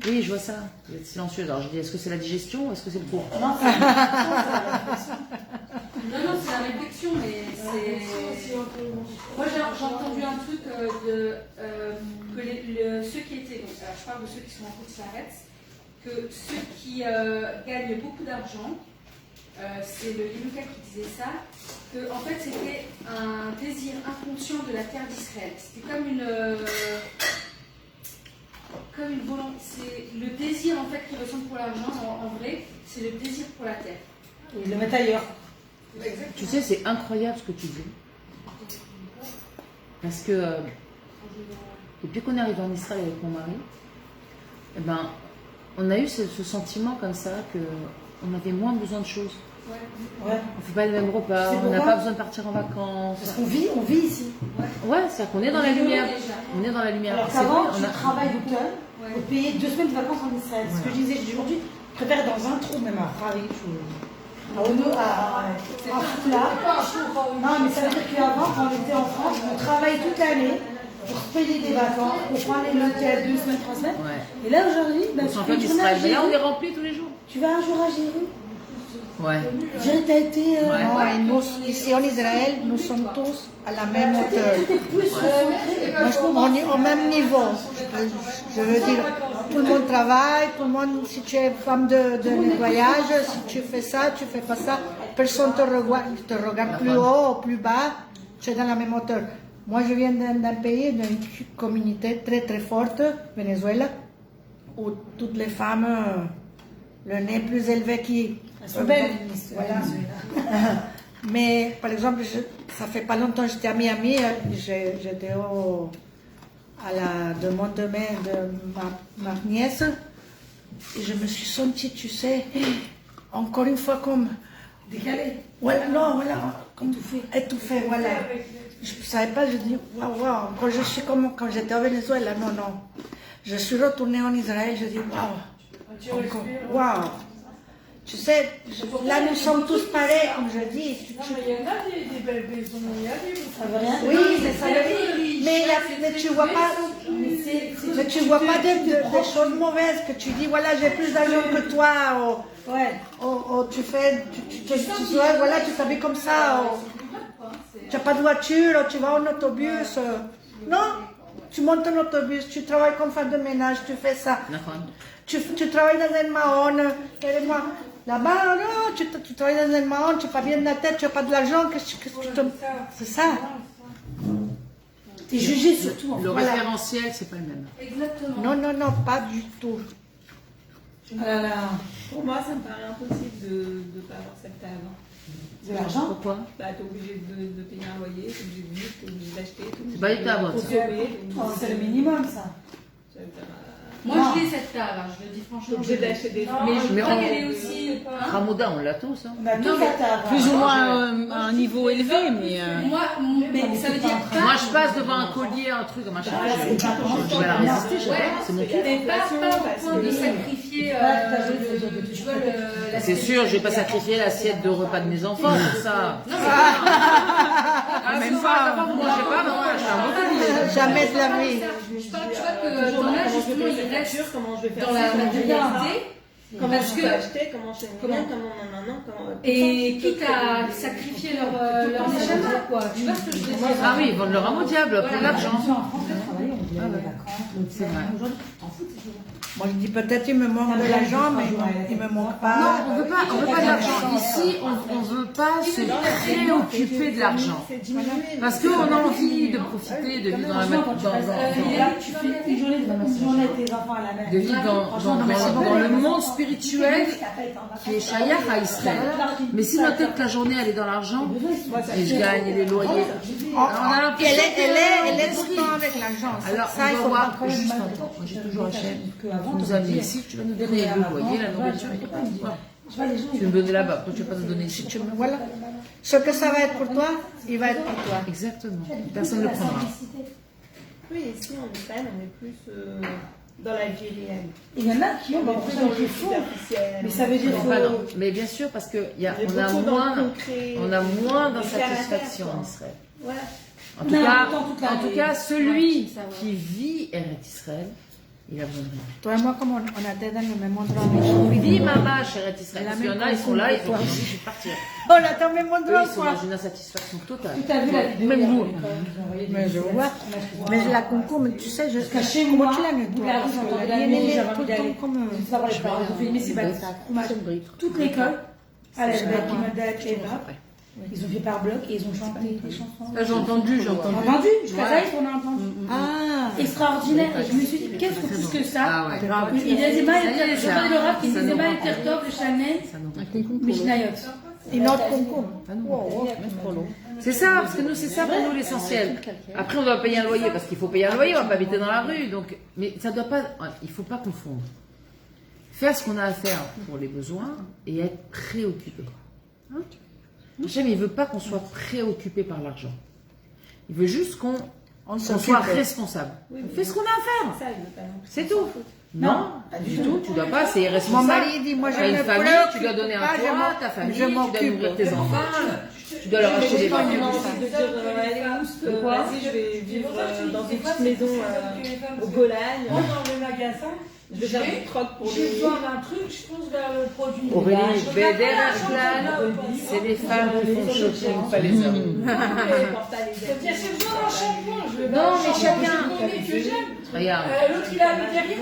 Oui, je vois ça. Vous êtes silencieuse. Alors je dis, est-ce que c'est la digestion ou est-ce que c'est le cours? Non, c'est la réflexion. Non, c'est la réflexion, mais c'est... Moi, j'ai entendu un truc que ceux qui étaient... Donc, je parle de ceux qui sont en cours de que ceux qui gagnent beaucoup d'argent, c'est le Yenuka qui disait ça, que en fait, c'était un désir inconscient de la terre d'Israël. C'était comme une volonté, c'est le désir en fait qu'ils ressentent pour l'argent, en vrai, c'est le désir pour la terre. Ils le mettent ailleurs. Exactement. Tu sais, c'est incroyable ce que tu dis. Parce que depuis qu'on est arrivé en Israël avec mon mari, eh ben, on a eu ce sentiment comme ça qu'on avait moins besoin de choses. Ouais. On ne fait pas les mêmes repas, on n'a pas besoin de partir en vacances. Parce qu'on vit ici. Ouais, c'est-à-dire qu'on est dans la lumière. On est dans la lumière. Alors qu'avant, tu travailles toute heure pour payer 2 semaines de vacances en Israël. Ce que je disais aujourd'hui, je préfère dans un trou, même à Paris, à Fula. Non, mais ça veut dire qu'avant, quand on était en France, on travaille toute l'année pour payer des vacances, pour prendre l'hôtel 2 semaines, 3 semaines. Ouais. Et là, aujourd'hui, tu fais une journée à mais là, on est rempli tous les jours. Tu vas un jour à Jérusalem. Ouais. T'as été. Nous, ici en Israël, nous sommes tous à la même hauteur. On est au même niveau. Je veux dire, tout le monde travaille, tout le monde, si tu es femme de nettoyage, si tu fais ça, tu fais pas ça, personne te regarde plus haut ou plus bas, tu es dans la même hauteur. Moi, je viens d'un pays, d'une communauté très très forte, Venezuela, où toutes les femmes, le nez plus élevé qui... Voilà. Mais par exemple, ça fait pas longtemps que j'étais à Miami, j'étais à la demande de main de ma nièce et je me suis sentie, tu sais, encore une fois comme Décalé. Voilà, non, voilà, comme étouffée, voilà. Je ne savais pas, je dis waouh, quand je suis comme quand j'étais au Venezuela, non. Je suis retournée en Israël, je dis waouh. Waouh. Tu sais, là nous sommes tous pareils, comme je dis. Non, mais il y en a des belles maisons, il y a des... Ça veut rien dire. Oui, mais ça veut dire. Mais tu vois pas. Mais tu vois pas des choses mauvaises que tu dis voilà j'ai plus d'argent que toi. Ouais. Tu fais, voilà tu t'habilles comme ça. Tu n'as pas de voiture, tu vas en autobus. Non, tu montes en autobus, tu travailles comme femme de ménage, tu fais ça. Tu travailles dans un mahon. Là-bas, non, tu travailles dans un mahon, tu n'as pas bien de la tête, tu n'as pas de l'argent, c'est ça. Tu es jugé surtout. Le référentiel, c'est pas le même. Exactement. Non, pas du tout. Pour moi, ça me paraît impossible de ne pas avoir cette avant. De l'argent. Pourquoi? Bah, t'es obligé de payer un loyer, t'es obligé de vivre, t'es obligé d'acheter, t'es obligé C'est pas du table, ça. C'est le minimum, ça. Moi, je l'ai cette table, hein, je le dis franchement. T'es obligé d'acheter des Mais je Mais crois on- qu'elle est aussi. Ramouda, on l'a tous. Hein. On a tous mais- la table. Plus ou moins à un niveau élevé, mais... Moi, mais ça veut dire pas. Moi, je passe devant un collier, un truc, un machin. Je vais la résister, je sais pas. C'est mon kiff. Mais pas au point de sacrifier tu vois, la C'est sûr, je vais pas sacrifier l'assiette de repas de mes enfants pour ça. Non, même pas. Vous mangez pas, mais moi, je suis un bon collier. Jamais de la vie. Je parle, tu vois, que ton âge, justement, il reste comment je vais faire dans la matérialité. comment parce je que- peux acheter, comment je fais comment Et quitte à sacrifier leur échelle, quoi. Tu vois ce que je veux dire? Ah oui, ils vendent leur âme au diable pour de l'argent. En France, on travaille, on vient les vacances, C'est vrai. Aujourd'hui, t'en fous, c'est sûr. Moi je dis peut-être il me manque de l'argent, mais il me manque pas. Non, on veut pas de l'argent. Ici, on veut pas se préoccuper de l'argent. Parce qu'on a envie de profiter, de vivre dans la Tu fais une journée avec tes enfants à la mer. de vivre dans le monde spirituel qui est Shayach à Israël. Mais si notre tête, la journée, elle est dans l'argent, et je gagne les loyers, on a l'impression Elle est tout le temps avec l'argent. Alors, Ça, il on faut doit pas voir juste un temps. Moi, j'ai toujours Hachem. Tu nous as mis ici, tu vas nous donner le loyer, la nourriture. Voilà. Tu nous donner là-bas, pourquoi tu vas pas nous donner ici? Voilà. Ce que ça va être pour toi, il va être pour toi. Exactement. Personne ne le prendra. Oui, ici en Espagne, on est plus dans la vie réelle. Il y en a qui ont On est plus dans le qui font. superficiel. Mais ça veut dire Non, pas non. Mais bien sûr, parce qu'on a moins d'insatisfaction en Israël. Voilà. En tout cas, celui qui vit Eretz Israël, il a besoin de rien. Toi et moi, comme on était dans le même endroit. On dit maman chez Eretz Israël. Parce qu'il y en a, ils sont là, ils font aussi, je vais partir. On est dans le même Eux, endroit, ils sont quoi. dans une insatisfaction totale. Tu as vu la vidéo? Même nous. Mais je vois. Mais la concours, mais tu sais, Jusqu'à chez comment moi, tu l'aimes, toi? la rue, j'entendais la Il nuit, est j'avais tout envie le temps d'aller. comme... Je sais pas, voilà, je vais filmer ces bâtiments. Toute l'école, à la Kimadat et là, ils ont fait par bloc et ils ont chanté des chansons. Là, j'ai entendu. Entendu? Jusqu'à ça, ils ont entendu. Ah, Extraordinaire. Et je me suis dit, qu'est-ce que plus que ça? Ah ouais. Il disait mal, j'entendais le rap qui Ça disait nous mal rend Tertov, le Chanel, Ça nous- Mishnayot. une autre concours. Ah non. C'est ça, parce que nous, c'est ça pour nous l'essentiel. Après, on doit payer un loyer, parce qu'il faut payer un loyer, on va pas habiter dans la rue. Donc, mais ça doit pas, il faut pas confondre. Faire ce qu'on a à faire pour les besoins et être préoccupé. Hein? Hachem, il veut pas qu'on soit préoccupé par l'argent. Il veut juste qu'on soit responsable. On fait ce qu'on a à faire. C'est tout. Non, du tout, tu dois pas, c'est Mon irresponsable. mari dit, moi, Tu je as une me famille, préoccupe tu dois donner un pas, toit, ta famille, je tu dois m'occupe. nourrir tes enfants, tu dois leur acheter des J'ai pas vêtements. envie de dire, allez, vas-y, je vais vivre dans une petite maison au Golan. Moi, dans le magasin, Je vais faire du troc pour j'ai les... besoin d'un truc, je fonce vers le produit. Aurélie, Je regarde pas la chanson, Bédéraklan, c'est les femmes qui font le shopping, pas les hommes. C'est-à-dire, j'ai besoin d'un shampoing. Je vais Non, vers un mais shampoing chacun. que j'aime. Regarde. L'autre, il a mis derrière.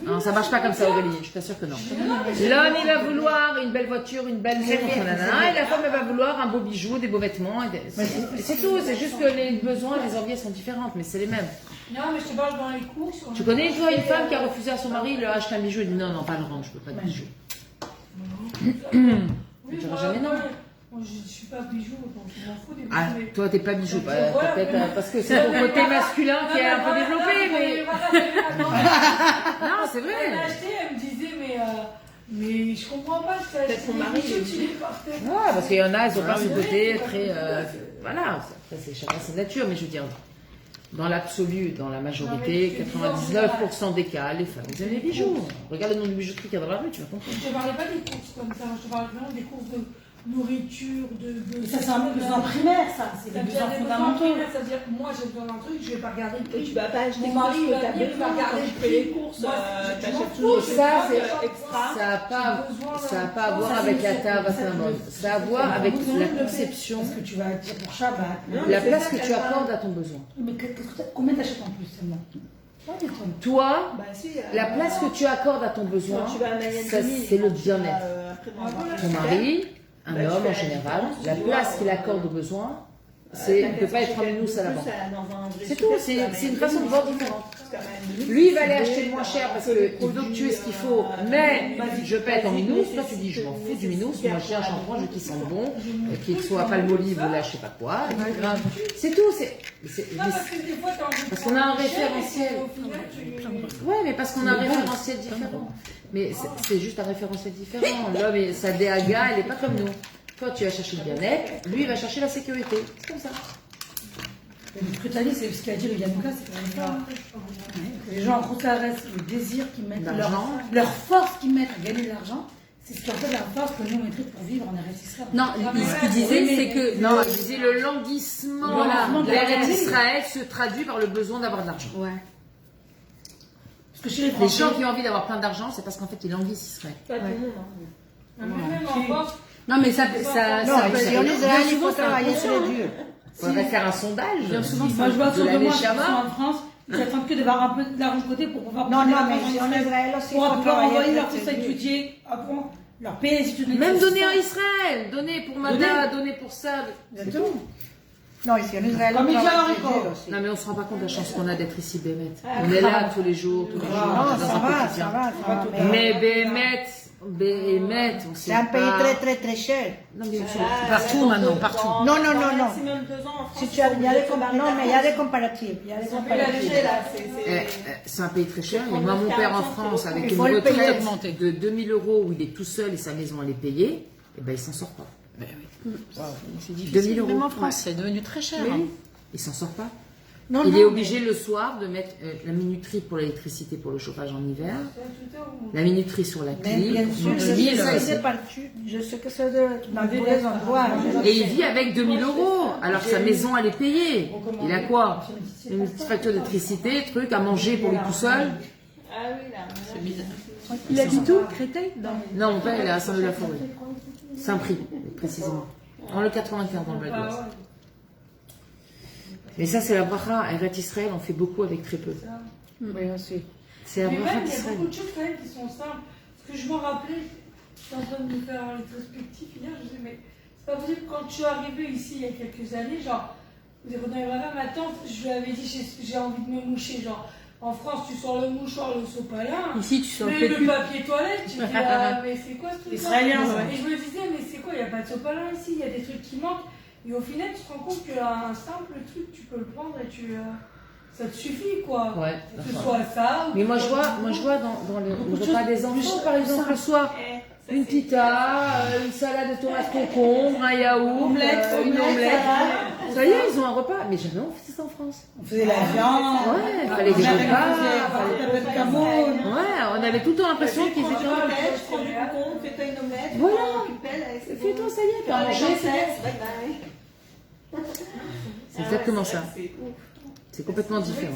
Non, ça marche pas comme ça, Aurélie, je t'assure que non. L'homme, il va vouloir une belle voiture, une belle maison, nanana, et la femme, elle va vouloir un beau bijou, des beaux vêtements. C'est tout, c'est juste que les besoins, les envies sont différentes, mais c'est les mêmes. Non, mais je te parle dans les courses. Tu connais, toi, une femme qui a refusé à son mari de acheter un bijou, elle dit non, non, pas le rendre, je peux pas de bijou. Oui, Tu moi, diras jamais non. moi, je suis pas bijou, donc je m'en fous des bijoux. Ah, mais- toi, t'es pas bijou, Voilà, peut-être mais- parce que c'est ton côté masculin qui est un peu développé, mais. Non, c'est Elle vrai. m'a acheté, elle me disait, mais je comprends pas, ça. Peut-être son mari, il est parfait. Ouais, parce qu'il y en a, ils ont pas ce côté très. Voilà, ça c'est chacun sa nature, mais je veux dire. dans l'absolu, dans la majorité, 99% des cas, les femmes, elles aiment les bijoux. Regarde le nombre de bijouteries qu'il y a dans la rue, tu vas comprendre. Je ne parlais pas des courses comme ça, je te parlais vraiment des courses de nourriture, Mais ça, c'est un besoin primaire, ça. C'est des besoins fondamentaux. C'est-à-dire que moi, j'ai besoin d'un truc, je ne vais pas regarder le prix. Tu vas pas acheter Mon mari, il va besoin regarder quand le tu fais prix. les courses. T'achètes tout. Ça, c'est extra. Ça n'a pas à voir avec la table à Saint-Maurice. Ça a à voir avec la conception, Parce que tu vas dire pour Shabbat. la place que tu accordes à ton besoin. Mais combien t'achètes en plus seulement? Toi, Bah, si, la place que tu accordes à ton besoin, quand tu vas à ça, Miami, c'est le bien-être. Ton mari, un Bah, tu homme fais en général, la la différence, place tu qu'il vois. accorde au besoin, il ne peut pas être un minous à la banque. C'est tout, c'est une façon de voir différente. Lui, il va aller acheter le moins cher parce qu'il veut que tu aies ce qu'il faut, mais je peux être en minous. Toi, tu dis, je m'en fous du minous, moi je cherche un shampoing qui sent bon, qui soit palmolive ou là, je sais pas quoi. C'est tout, parce qu'on a un référentiel. Ouais, mais parce qu'on a un référentiel différent. Mais c'est juste un référentiel différent. L'homme, sa DAGA, elle n'est pas comme nous. Toi, tu vas chercher le bien-être, lui, il va chercher la sécurité. C'est comme ça. Ce que tu as dit, c'est ce qu'a dit le Yanouka, c'est quand même ça. Les gens, en gros, ça reste le désir qu'ils mettent, leur force qu'ils mettent à gagner de l'argent, c'est ce qui en fait la force que nous on mettrait pour vivre en Eretz Israël. Non, ce qu'il disait, c'est que. Non, il disait le languissement de l'Eretz Israël se traduit par le besoin d'avoir de l'argent. Ouais. Parce que chez les Les gens qui ont envie d'avoir plein d'argent, c'est parce qu'en fait, ils languissent Israël. Pas tout le monde. Même en France, Non, mais ça Non, peut ici en Israël, il faut travailler sur les durs. Il faudrait faire un sondage. Bien souvent, moi je vois autour de moi qui sont en France, ils attendent que d'avoir un peu d'argent de côté pour pouvoir Non, mais ici en Israël aussi, il pour faut pouvoir travailler envoyer leur sur fils à les durs. étudier, après leur payer les études. Même donner en Israël, donner pour Mada, donner pour ça. Exactement. Non, ici en Israël, Comme on il y a un travaille sur les record. durs aussi. Non, mais on se rend pas compte de la chance qu'on a d'être ici, Bémet. On est là tous les jours, tous les jours. Non, dans ça un va, quotidien. ça va. Mais Bémet, on sait C'est un pays pas. très cher. Non, mais partout maintenant, partout. Non. Maximum 2 ans en France. Si tu as, il y a des mais il y a des comparatifs. Il y a des comparatifs. c'est un pays très cher. Mais moi, mon père en France, avec Il une faut le payer. retraite de 2000 € où il est tout seul et sa maison elle est payée, et ben il s'en sort pas. C'est 2000 difficile. €. Même en France, c'est devenu très cher. Mais hein. oui, il s'en sort pas. Non, Il non, est obligé le soir de mettre la minuterie pour l'électricité pour le chauffage en hiver, la minuterie sur la mais clim. bien sûr, donc je 1000 sais que €. c'est partout. Je sais que c'est dans tous les endroits. Et il vit avec 2000 €, alors que sa maison elle est payée. Il a quoi? Une petite facture d'électricité, truc à manger pour lui tout seul. Ah oui, là. C'est bizarre. Il habite où? Créteil? Non, mon père il est à Saint-Leu-la-Forêt. Saint-Prix, précisément. Dans le 95 dans le Val d'Oise. Mais ça, c'est la bracha. Eretz Israël, on fait beaucoup avec très peu. Oui, aussi. C'est la mais bracha même, il y a d'Israël. beaucoup de choses quand même qui sont simples. Parce que je me rappelais, j'étais en train de me faire un rétrospectif hier, je me disais, mais c'est pas possible, quand je suis arrivée ici il y a quelques années, genre, vous avez ma tante, je lui avais dit, j'ai envie de me moucher, genre, en France, tu sors le mouchoir, le sopalin. Ici, tu sors Mais le papier toilette, tu dis, mais c'est quoi ce truc Israélien, Et je me disais, mais c'est quoi, il n'y a pas de sopalin ici, il y a des trucs qui manquent. Et au final, tu te rends compte qu'un simple truc, tu peux le prendre et ça te suffit, quoi. Ouais, Que ce soit ça ou mais moi je vois dans le repas des enfants, par exemple, le soir, une pita, une salade de tomates concombre, un yaourt, une omelette. Ça y est, ils ont un repas. Mais jamais on faisait ça en France. On faisait la viande. Ouais, il fallait des repas. Ouais. Ouais, on avait tout le temps l'impression qu'ils étaient en Je prends du concombre, fais-toi une omelette. Voilà. C'est Fais-toi, ça y est, t'as mangé, c'est bon. C'est exactement ça. C'est complètement différent.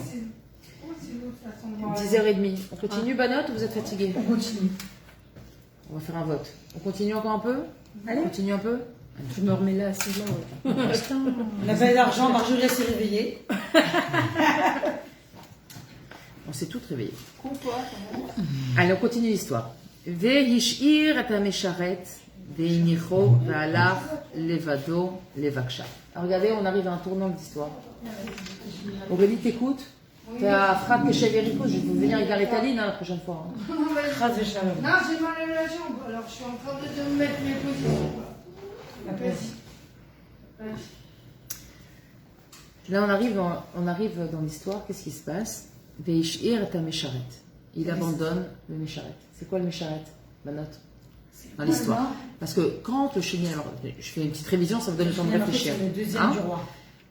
10h30. On continue, Banotte, ou vous êtes fatigué? On continue. On va faire un vote. On continue encore un peu? Allez. On continue un peu? Je me remets là, c'est là. On avait l'argent, Marjorie s'est réveillée. On s'est toutes réveillées. Allez, on continue l'histoire. Ve'hish'ir et amesharet ve'inicho ve'alach levado levaksha. Alors regardez, on arrive à un tournant de l'histoire. Aurélie, t'écoutes? T'as frappe que chez Verico, je vais venir avec la Rétaline la prochaine fois. Hein. Non, j'ai mal à la jambe, alors je suis en train de me mettre mes positions. Là, on arrive dans l'histoire. Qu'est-ce qui se passe? Ve'ish'ir et amesharet. Il abandonne le Mesharet. C'est quoi le Mesharet? Ma note. Dans l'histoire. Parce que quand le chénier, alors je fais une petite révision, ça vous donne le temps de réfléchir. C'est le deuxième Hein? du roi.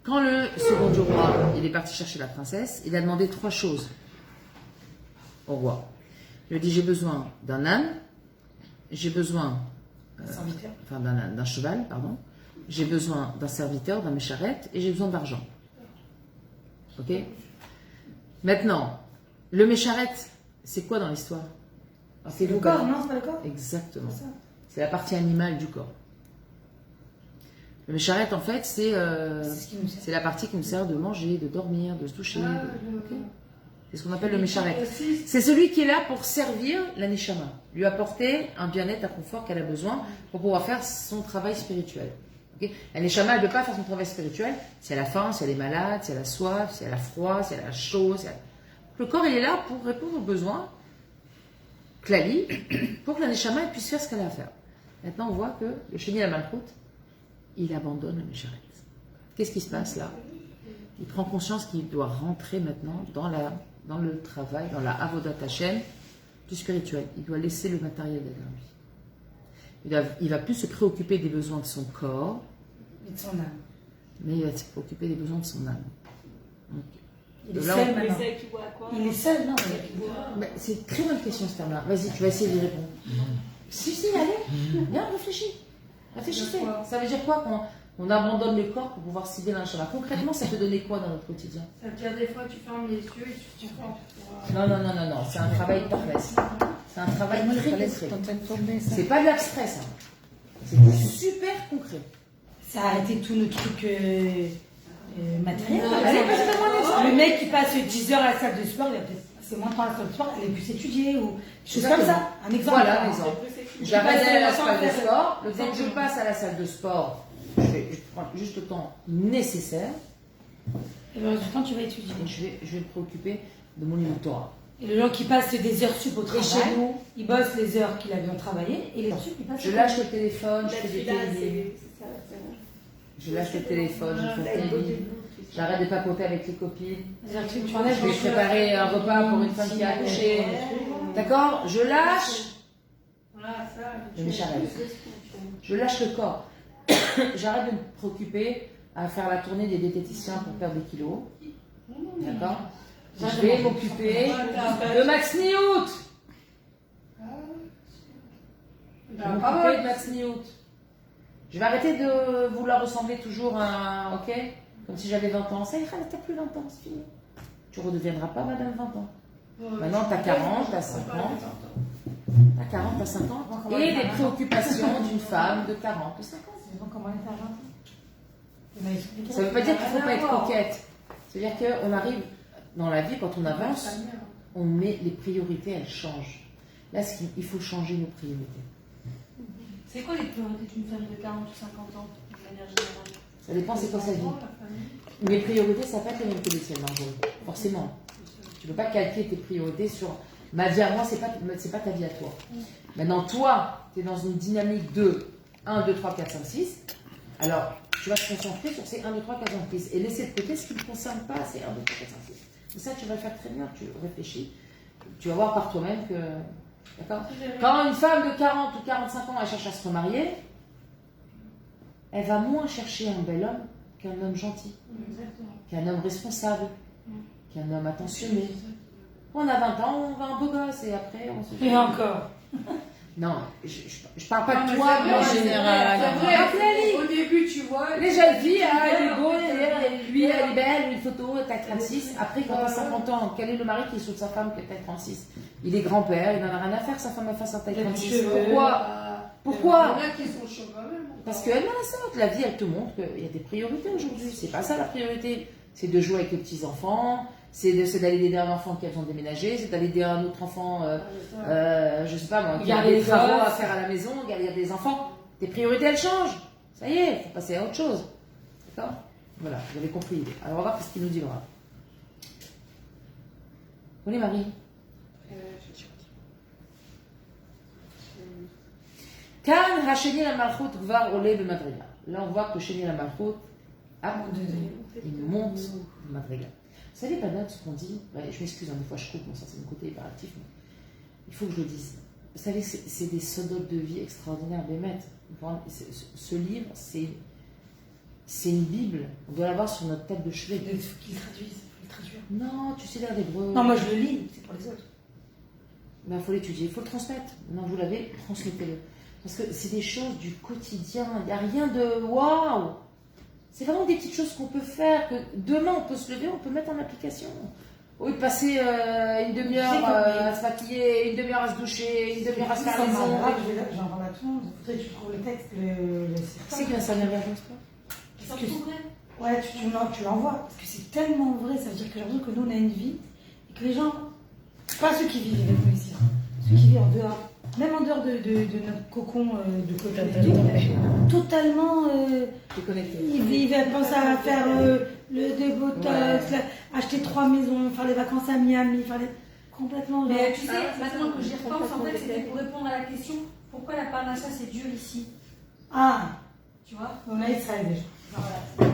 Quand le second du roi il est parti chercher la princesse, il a demandé 3 choses au roi. Il lui a dit j'ai besoin d'un âne, j'ai besoin enfin d'un cheval, pardon, j'ai besoin d'un serviteur, d'un mécharette et j'ai besoin d'argent. Ok? Maintenant, le mécharette, c'est quoi dans l'histoire? C'est le corps, non? C'est pas le corps? Exactement. C'est la partie animale du corps. Le mécharette, en fait, c'est la partie qui nous sert de manger, de dormir, de se doucher. Okay. C'est ce qu'on appelle le mécharette. C'est celui qui est là pour servir la neshama, lui apporter un bien-être, un confort qu'elle a besoin pour pouvoir faire son travail spirituel. Okay. La neshama, elle ne peut pas faire son travail spirituel si elle a faim, si elle est malade, si elle a soif, si elle a froid, si elle a chaud. Le corps, il est là pour répondre aux besoins klali, pour que la neshama elle puisse faire ce qu'elle a à faire. Maintenant, on voit que le Sheni la Malchut, il abandonne le mécharette. Qu'est-ce qui se passe là? Il prend conscience qu'il doit rentrer maintenant dans le travail, dans la Avodat Hashem du spirituel. Il doit laisser le matériel derrière lui. Il va plus se préoccuper des besoins de son corps, Et de son âme. mais il va se préoccuper des besoins de son âme. Donc, Il est là, seul Mais maintenant. c'est qui voit quoi? Il est seul, non? c'est une très bonne question, ce terme-là. Vas-y, tu vas essayer d'y répondre. Si, allez, bien, réfléchis. Réfléchissez. Ça veut dire quoi qu'on abandonne le corps pour pouvoir cibler la neshama? Concrètement, ça te donnait quoi dans notre quotidien? Ça veut dire des fois tu fermes les yeux et tu rentres pour... Non, c'est un travail parless. C'est un travail très concret. C'est pas de l'abstrait, ça. C'est super concret. Ça a arrêté tout le truc matériel. Allez, donne-moi un exemple. Le mec qui passe 10 heures à la salle de sport, il a peut-être passé moins de temps à la salle de sport, il a pu s'étudier ou des choses comme ça. Un exemple. Voilà un exemple. J'arrête d'aller à la salle de sport. Le temps que je passe à la salle de sport, je prends juste le temps nécessaire. Et le reste du temps, tu vas étudier. Et je vais me préoccuper de mon niveau de Torah. Et le gens qui passent des heures sup au Et travail, chez nous, ils bossent les heures qu'il a bien travaillé et les heures sup, ils passent. je lâche le téléphone, je fais des Là, télé. c'est ça, Je lâche le téléphone, je fais des télé. J'arrête de papoter avec les copines. Les heures sup, tu Je enlèves. vais préparer un repas pour une femme qui a accouché. D'accord? Je lâche Voilà, ça. le mécharette. Je lâche le corps. J'arrête de me préoccuper à faire la tournée des diététiciens pour perdre des kilos. D'accord? Je vais m'occuper de Max Niout. Je vais m'occuper de Max Niout. Je vais arrêter de vouloir ressembler toujours à ok? Comme si j'avais 20 ans. Ça ira, t'as plus 20 ans, c'est fini. Tu ne redeviendras pas madame 20 ans. Maintenant, t'as 40, t'as 50. T'as 40, t'as 50. Et les préoccupations d'une femme de 40, de 50. Comment elle est à 20 ans? Ça ne veut pas dire qu'il ne faut pas être coquette. C'est-à-dire qu'on arrive dans la vie, quand on avance, on met les priorités, elles changent. Là, il faut changer nos priorités. C'est quoi les priorités d'une femme de 40 ou 50 ans, de manière générale? Ça dépend, c'est quoi sa vie. Mes priorités, ça ne va pas être les mêmes que les tiennes, Margot. Forcément. Tu ne peux pas calquer tes priorités sur ma vie à moi, c'est pas ta vie à toi. Maintenant, toi, tu es dans une dynamique de 1, 2, 3, 4, 5, 6. Alors, tu vas te concentrer sur ces 1, 2, 3, 4, 5, 6 et laisser de côté ce qui ne te concerne pas, ces 1, 2, 3, 4, 5, 6. Et ça, tu vas le faire très bien, tu réfléchis. Tu vas voir par toi-même que... D'accord? Quand une femme de 40 ou 45 ans, elle cherche à se remarier, elle va moins chercher un bel homme qu'un homme gentil, qu'un homme responsable, qu'un homme attentionné. On a 20 ans, on va un beau gosse et après on se... Et encore. Non, je parle pas de toi, mais en général. Au début, tu vois. Les jeunes filles, elle est beau, lui, elle est belle, une photo, t'as 36. Après, quand t'as 50 ans, quel est le mari qui est sous sa femme qui a taille 36? Il est grand-père, il n'en a rien à faire, sa femme a fait sa taille 36. Pourquoi? Pourquoi? Il y en a qui sont chauds quand même. Parce qu'elle m'a la sorte. La vie, elle te montre qu'il y a des priorités aujourd'hui. C'est pas ça la priorité. C'est de jouer avec les petits-enfants, c'est d'aller aider un enfant qui a besoin de déménager, c'est d'aller aider un autre enfant, je sais pas moi, qui a des travaux à faire à la maison, il y a des enfants. Tes priorités, elles changent. Ça y est, il faut passer à autre chose. D'accord? Voilà, vous avez compris. Alors on va voir ce qu'il nous dit Laura. Oui, Marie. Kan Hasheni la Malchut Gvar Ole Bemadriga. Là, on voit que Sheni la Malchut il monte de Madriga. Vous savez, Banat, ce qu'on dit, je m'excuse, des fois je coupe, ça c'est mon côté hyperactif, mais il faut que je le dise. Vous savez, c'est des sodotes de vie extraordinaires, des maîtres. Ce livre, c'est C'est une Bible. On doit l'avoir sur notre tête de chevet. Il faut qu'ils traduisent, il faut les traduire. Non, tu sais lire l'hébreu. Non, moi je le lis, c'est pour les autres. Ben, faut l'étudier, il faut le transmettre. Maintenant, vous l'avez, transmettez-le. Parce que c'est des choses du quotidien. Il n'y a rien de waouh. C'est vraiment des petites choses qu'on peut faire. Que demain, on peut se lever, on peut mettre en application. Au lieu de passer une demi-heure à se maquiller, une demi-heure à se doucher, une demi-heure à se faire les ongles. J'en parle à tout le monde. Il faudrait que tu trouves le texte, le C'est que ça vient vers toi. Parce que, ouais, tu l'envoies. Parce que c'est tellement vrai. Ça veut dire que j'ai l'impression que nous, on a une vie. Et que les gens, pas ceux qui vivent avec nous ici, ceux qui vivent en dehors, même en dehors de notre cocon de côté, totalement Déconnecté. ils pensent à faire le débotox, acheter 3 maisons, faire les vacances à Miami, complètement. Mais tu sais, maintenant que j'y repense, en fait, c'était pour répondre à la question pourquoi la parnassa c'est dur ici. Ah, Tu vois? on a Israël déjà. Voilà.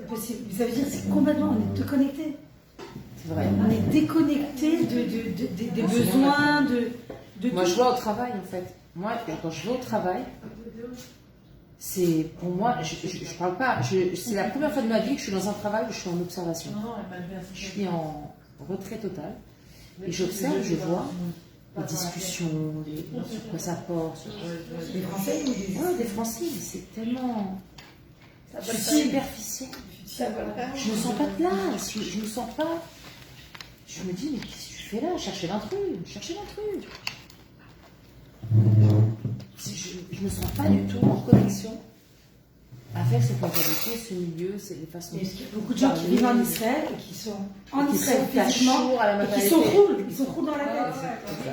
Possible. Ça veut dire que c'est complètement, on est déconnecté. C'est vrai. On est déconnecté des besoins, de Moi, tout. je vois au travail, en fait. Moi, quand je vais au travail, c'est pour moi, je parle pas. C'est la première fois de ma vie que je suis dans un travail où je suis en observation. Je suis en retrait total et j'observe, je vois les discussions, sur quoi ça porte. Les Français ou des... Ouais, des Français, c'est tellement superficiel. Je me sens pas de place, je me sens pas. Je me dis, mais qu'est-ce que tu fais là? Chercher l'intrus. Je me sens pas du tout en connexion avec cette mentalité, ce milieu, les façons. Il y a beaucoup de gens qui vivent en Israël et qui sont en Israël sont physiquement à la et qui sont roulent dans la tête.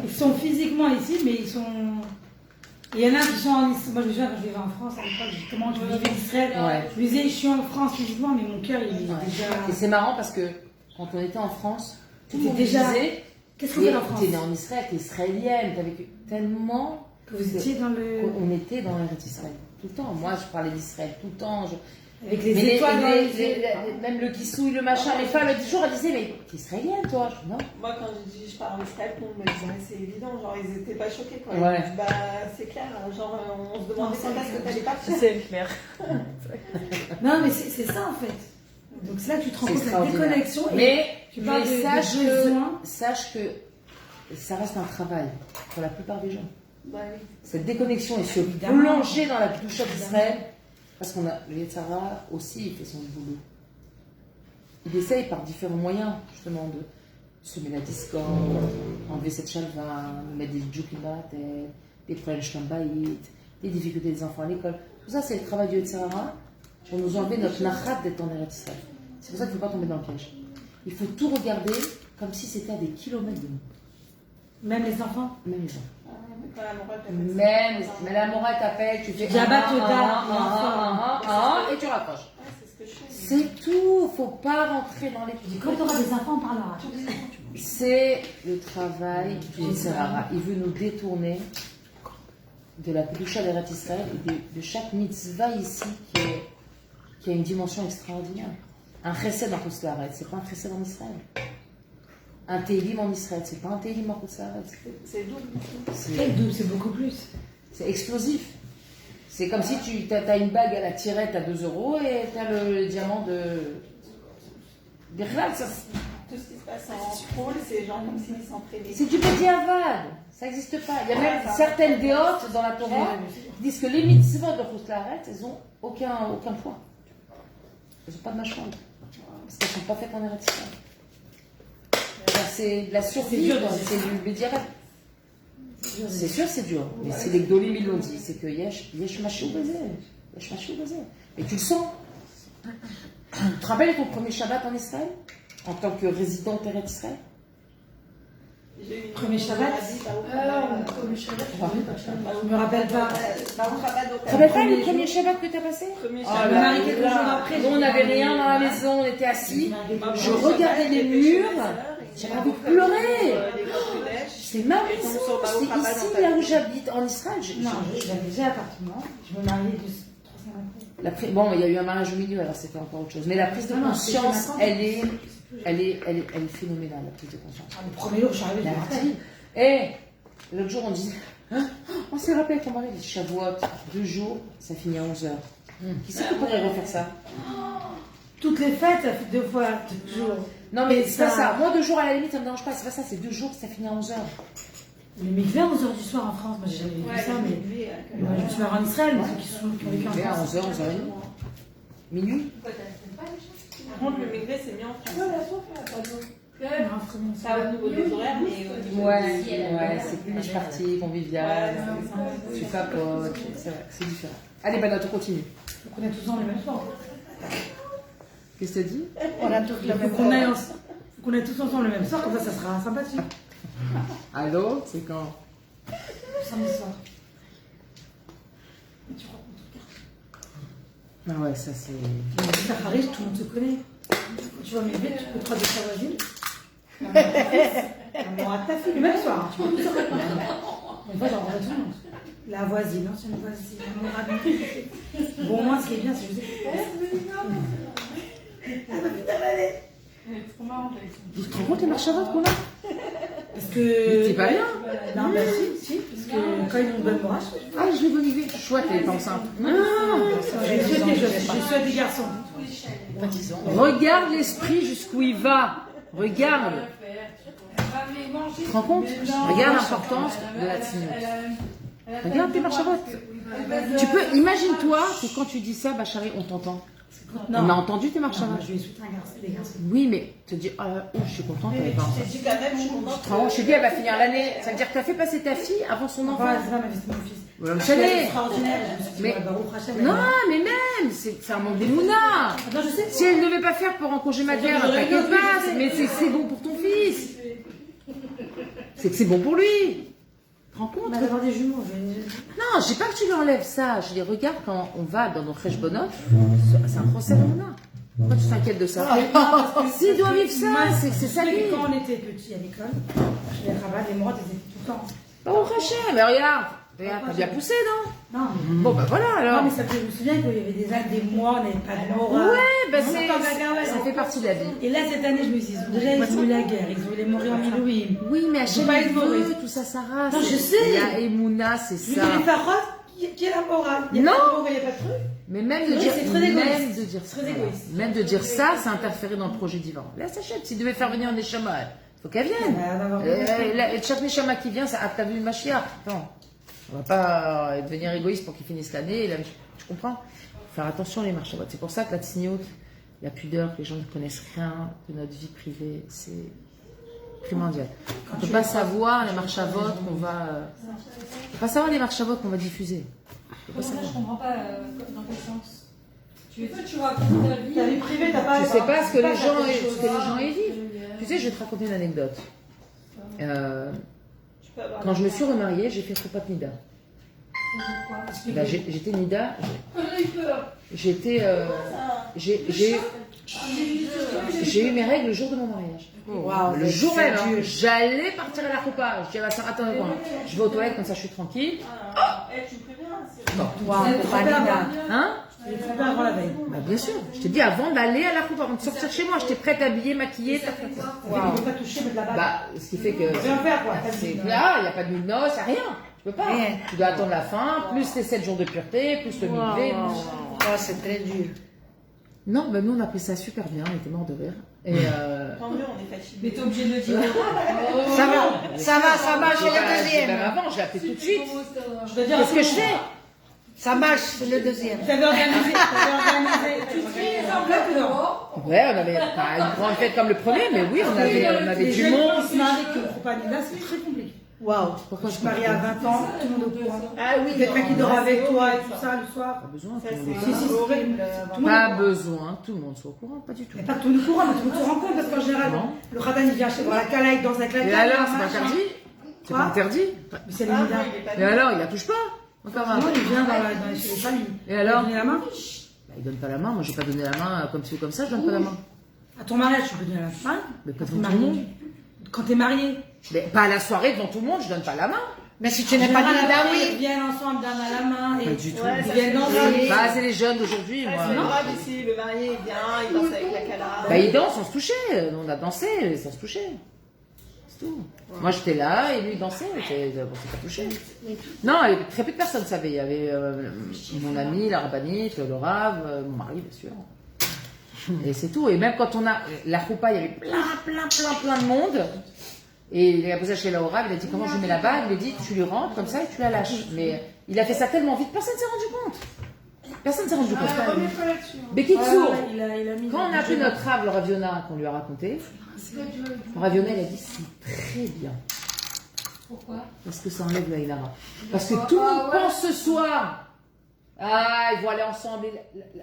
Ils sont physiquement ici, mais ils sont. Il y en a qui sont en Israël. Moi, je me souviens quand je vivais en France, à l'époque, justement, je vivais en Israël. Ouais. Je me disais, je suis en France physiquement, mais mon cœur, il est déjà. Et c'est marrant parce que quand on était en France, tout le monde déjà- disait, Qu'est-ce qu'on fait en France? t'es née en Israël, t'es israélienne, t'as vécu tellement. Que vous étiez dans le. On était dans l'Eretz Israël tout le temps. Moi, je parlais d'Israël tout le temps. Avec les Mais étoiles dans les yeux. même le kissouille, le machin, les femmes, toujours, elles disaient, mais t'es israélienne, toi? Je dis, non. Moi, quand je dis je parle en Israël, tout le monde me disait, mais c'est évident, genre ils étaient pas choqués quoi. Ouais. Je dis, bah c'est clair, genre on se demandait quand est-ce que t'allais partir. C'est clair. Non, mais c'est ça en fait. Donc c'est là que tu te rends C'est compte de la extraordinaire. déconnexion. Et Mais, tu parles de sache que ça reste un travail pour la plupart des gens. Bah oui. Cette déconnexion et se Évidemment. plonger dans la douche d'Israël, parce qu'on a, le Yetzara aussi, il fait son boulot. Il essaye par différents moyens, justement, de semer la discorde, enlever cette chalva, mettre des joukim dans la tête, des problèmes shlambaït, des difficultés des enfants à l'école. Tout ça, c'est le travail du Yetzara pour nous enlever notre nachat d'être en Eretz Israël. C'est pour ça qu'il ne faut pas tomber dans le piège. Il faut tout regarder comme si c'était à des kilomètres de nous. Même les enfants. Même les gens. Quand la morale t'appelle, Même, mais la morale t'appelle, tu fais Jabat Toda, et tu raccroches. ouais, c'est ce que je fais. C'est tout, faut pas rentrer dans les petits. Quand tu auras des enfants, on parlera. C'est le travail du Yetzirah. Il veut nous détourner de la Kedusha d'Eretz Israël et de chaque mitzvah ici qui a une dimension extraordinaire. Un chesed en Chutz-La'aretz, c'est pas un chesed en Israël. Un télim en Israël, c'est pas un télim en Chutz-La'aretz. C'est double. C'est beaucoup plus. C'est explosif. C'est comme si tu as une bague à la tirette à 2 euros et tu as le diamant de. Birlal, ça. Tout ce qui se passe en pôle, c'est genre comme s'ils s'entraînaient. C'est du bediavad. Ça n'existe pas. Il y a même certaines déotes dans la Torah qui disent que les mitzvot de Chutz-La'aretz, elles n'ont aucun poids. Elles n'ont pas de mâchoire. Parce qu'elles ne sont pas faites en Eretz Israël. C'est de la survie, c'est du bediavad. C'est sûr, c'est dur, mais c'est les Gdolim, ils l'ont dit. C'est que yesh mashou bazé. Yesh mashou bazé. Et tu le sens. Tu te rappelles ton premier Shabbat en Israël? En tant que résident de Eretz Israël? Premier Shabbat. Premier Shabbat, Je me rappelle pas. Tu te rappelles pas le premier Shabbat que tu as passé? Premier Oh Je Shabbat. me là marie quelques là. jours après. Nous, on n'avait rien dans la maison, on était assis. Je regardais les murs. J'avais envie de pleurer. C'est ma maison, c'est ici, là où j'habite, en Israël. Non, j'avais déjà appartement. Je me mariais 3 semaines après. Bon, il y a eu un mariage au milieu, alors c'était encore autre chose. Mais la prise de conscience, elle est phénoménale, la prise de conscience. Le premier jour, je suis arrivée, je me rappelle. Et l'autre jour, on disait, on s'est rappelé qu'on mariait les Shavuot, 2 jours, ça finit à 11h. Qui c'est qui pourrait refaire ça? Toutes les fêtes, ça fait 2 fois, toujours. Non, mais c'est pas ça. Moi, 2 jours à la limite, ça me dérange pas. C'est pas ça, c'est 2 jours, ça finit à 11h. Le mikvé à 11h du soir en France, moi j'ai jamais vu ça, mais moi, je me suis fait en Israël, mais ceux qui ont vécu en À France. 11h, 11h30. Minuit. Par contre, le maigret, c'est mis en France. Ça au niveau des horaires, mais Ouais, c'est plus parti, convivial. Tu papotes, c'est vrai, c'est différent. Allez, Banat, on continue. On connaît tous les mêmes soirs. Qu'est-ce que tu dis? On a tous le Il même faut qu'on ait tous ensemble le même soir, comme ça sera sympathique. Allô? C'est quand? Samedi soir. Ah ouais, ça c'est. Ça arrive, tout le monde se connaît. Quand tu vois mes bêtes, tu peux croiser ta voisine. À ta fille, le même soir. Tu peux tout sortir. Mais moi, j'en vois tout le monde. La voisine, l'ancienne voisine, mon ami. Bon, moi, ce qui est bien, c'est que je sais Tu te rends compte les marches à vote qu'on a? parce que. C'est pas bien. Non, bah si, parce que quand ils ont une bonne morale, Ah, je l'ai bonne idée. Chouette, elle est pas enceinte. je souhaite des garçons. Regarde l'esprit jusqu'où il va. Regarde. Tu te rends compte? Regarde l'importance de la tignotte. Regarde tes marches à vote. Tu peux, imagine-toi que quand tu dis ça, Bachari, on t'entend. On a entendu tes marches à vote. Je vais souhaiter un garçon, des garçons. Oui, mais te dire, je suis contente, elle est pas enceinte. je dis quand même, je suis contente. Je te dis, elle va finir l'année. Ça veut dire que tu as fait passer ta fille avant son enfant. Voilà, c'est ça, ma vie, c'est mon fils. Voilà, C'est mais extraordinaire. Je me suis dit, Mais- ouais, Baruch Hashem, non, mais même, c'est un manque d'émouna. Non, je sais. Si elle ne devait pas faire pour un congé mater, t'inquiète pas, mais c'est bon pour ton fils. C'est que c'est bon pour lui. Tu te rends compte? On va avoir des jumeaux. Non, je dis pas que tu lui enlèves ça. Je dis, regarde, quand on va dans nos crèches bonhommes, c'est un procès d'émouna. Pourquoi tu t'inquiètes de ça? S'il doit vivre ça, c'est sa vie. Quand on était petits à l'école, les rabats, les morates, elles étaient tout le temps. Bon, Rachel, mais regarde, t'as bien poussé, non? Non, Bon, bah voilà alors. non, mais ça fait, je me souviens qu'il y avait des actes, des mois, on n'avait pas de morale. Ouais, bah ça fait partie de la vie. Et là, cette année, je me suis dit, déjà, ils ont eu la guerre, ils ont eu les morts en Milouim. Oui, mais à chaque pas fois, être mauvais. tout ça, Sarah. Non, je sais. Il y a Emouna, c'est Je ça. lui dis, les paroles, qui est la morale? Il y a Non. pas de morale, il n'y a pas de truc. Mais même de Oui, dire, c'est très égoïste. même de dire ça, Très égoïste. même de dire ça, c'est interférer dans le projet divin. Là, s'achète. S'il devait faire venir un Neshama, il faut qu'elle vienne. Et chaque Neshama qui vient, ça, t'as vu le Mashiach? Non. On va pas devenir égoïste pour qu'il finisse l'année. Tu comprends? Faire attention les marches à vote. C'est pour ça que la tignote, la pudeur, que les gens ne connaissent rien de notre vie privée, c'est primordial. On ne peut pas savoir les marches à vote qu'on va. On peut pas savoir les marches à vote qu'on va diffuser. On peut pas Ça, savoir. je comprends pas dans quel sens. Tu racontes ta vie. Ta vie privée, t'as pas. Je sais pas ce que les gens quelque chose. y vivent. Tu sais, je vais te raconter une anecdote. Tu peux avoir Quand je me suis remariée, j'ai fait Troupat Nida. Bah, j'étais Nida. J'étais. J'ai eu mes règles le jour de mon mariage. Waouh, Le jour c'est même, hein. dur. J'allais partir à la Roupa. Je dis à ma soeur, attends, je vais aux toilettes comme ça je suis tranquille. tu me préviens. Waouh, C'est pas super Nina. Hein? Je l'ai trompé avant la veille. Bah, bien sûr. Je t'ai dit avant d'aller à la Roupa, avant de sortir chez moi, j'étais prête, habillée, maquillée. Tac, tac, tac. On ne peut pas toucher, mettre la balle. Bah, ce qui fait que. Rien faire, quoi. C'est là, il n'y a pas de nuit de noces, il n'y a rien. Tu peux pas. Rien. Tu dois attendre la fin, plus les 7 jours de pureté, plus le mikvé. C'est très dur. Non, bah nous on a pris ça super bien, on était morts de rire. Et Tant mieux, on est fatigué. Mais t'es obligé de le dire. Ça marche, j'ai c'est pas- le deuxième. même avant, je l'ai appelé tout de suite. Je dois dire, Qu'est-ce que je fais? Ça marche, c'est le deuxième. T'avais organisé. Tu te fais les enveloppes dedans. Ouais, on avait pas une grande fête comme le premier, mais oui, on avait Les du jeunes monde. qui se marient qui ne font pas Nina, c'est très compliqué. Waouh. Pourquoi Je suis mariée à 20 ans, tout le monde est au courant. Ah oui, Quelqu'un qui dort avec toi et tout ça le soir. Pas besoin, Ça, tout le monde est c'est au Si, si, courant. c'est horrible. Tout le monde est Pas au courant. besoin, tout le monde soit au courant, pas du tout. Mais pas tout le monde est au courant, mais tout le monde se rend compte parce qu'en général, Non. le rabbin il vient chez voir la cala, il danse avec la Et cala. alors, c'est pas machin. interdit? C'est Quoi pas interdit? Mais c'est les Ah, Nina. oui, il est pas Et alors, il la touche pas? Encore un. Non, il vient chez les familles. Et alors? Il donne la main. Bah, il donne pas la main, moi j'ai pas donné la main comme ci ou comme ça, je donne pas la main. À ton mariage, tu peux donner la main. Mais pas Quand devant t'es tout le marié. monde. Quand t'es marié. Mais pas à la soirée devant tout le monde, je donne pas la main. Mais si tu n'es pas Généralement, Nina, Ils oui. viennent ensemble, donnent la main. Pas Et du tout. Ouais, ils ça, viennent c'est danser. Bah, c'est les jeunes d'aujourd'hui, moi. C'est grave ici, le marié il vient, il danse avec la cala. Bah, ils dansent sans se toucher. On a dansé sans se toucher. tout. Moi, j'étais là et lui, il dansait. On s'est pas touché. Non, très peu de personnes savaient. Il y avait mon ami, la rabbinite, le rave, mon mari, bien sûr. Et c'est tout. Et même quand on a la choupa, il y avait plein de monde. Et il a posé chez la rave, il a dit comment je mets la bague. Il a dit tu lui rentres comme ça et tu la lâches. Mais il a fait ça tellement vite, personne ne s'est rendu compte. Personne ne s'est rendu compte. Bekitsour, quand on a appelé notre rave, le Raviona, qu'on lui a raconté, le Raviona, il a dit c'est très bien. Pourquoi? Parce que ça enlève le Haïlara. Parce que tout le monde pense ce soir. Ah, ils vont aller ensemble.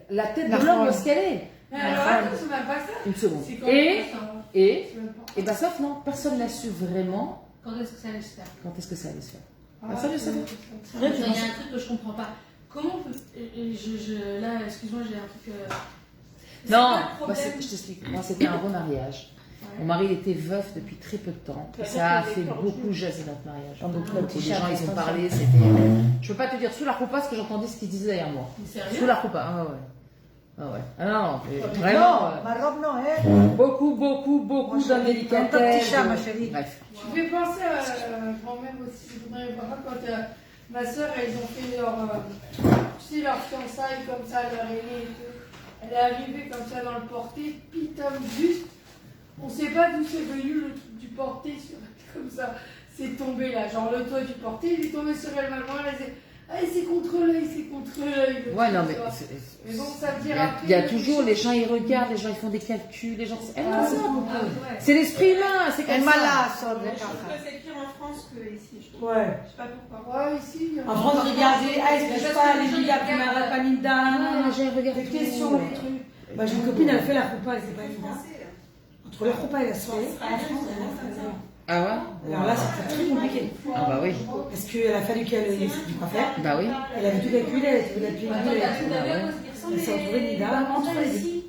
La tête de l'homme, où est-ce qu'elle est? Mais alors, attends, c'est même pas ça. Une seconde. C'est quand même ça, hein. Et bah, sauf non, personne n'a su vraiment Quand est-ce que ça allait se faire? quand est-ce que ça allait se faire. Personne ne savait. Il y a un truc que je comprends pas. Comment on peut. Là, excuse-moi, j'ai un truc. C'est Non, quoi le moi, problème? je t'explique. Moi, c'était un bon mariage. Ouais. Mon mari il était veuf depuis très peu de temps. Et ça a fait beaucoup jaser notre mariage. Les gens, ils ont parlé. C'était. Je peux pas te dire sous la roupa ce que j'entendais, ce qu'ils disaient derrière moi. Sous la roupa. Ah ouais. Ah ouais. Ah non, vraiment. Non, ma robe non, hein. Beaucoup d'indélicatesse. Ma chérie. Bref. Je vais penser à grand-mère aussi, je voudrais voir quand ma soeur, elles ont fait leur, tu sais, leur fiançailles comme ça, leur aînée et tout. Elle est arrivée comme ça dans le porté, pitam juste. On ne sait pas d'où c'est venu le truc du porté, comme ça. C'est tombé là, genre le toit du porté, il est tombé sur elle, maman, elle a dit, ah, c'est contre l'œil, c'est contre l'œil. Ouais, non, mais. Mais bon, ça veut dire après. Il y a toujours, les gens ils regardent, les gens ils font des calculs, les gens. C'est l'esprit humain, c'est Es comme ça. mala, son de Je trouve caca. que c'est pire en France qu'ici, je trouve. Ouais. Je sais pas pourquoi. Ouais, ici. En France, regardez, ah, est-ce que je pas les billes à plus Ah, Panida, les gens ils regardent les tout. questions, les trucs. Bah, j'ai une copine, elle a fait la roupa, elle s'est pas évident. Entre la roupa et la soirée, en France, elle a fait. Ah ouais? Alors là, c'était très compliqué. Ah bah oui. Parce qu'il a fallu qu'elle ait du coiffeur. Bah oui. Elle avait tout calculé, elle avait tout calculé. Elle s'est retrouvée Nida entre les deux.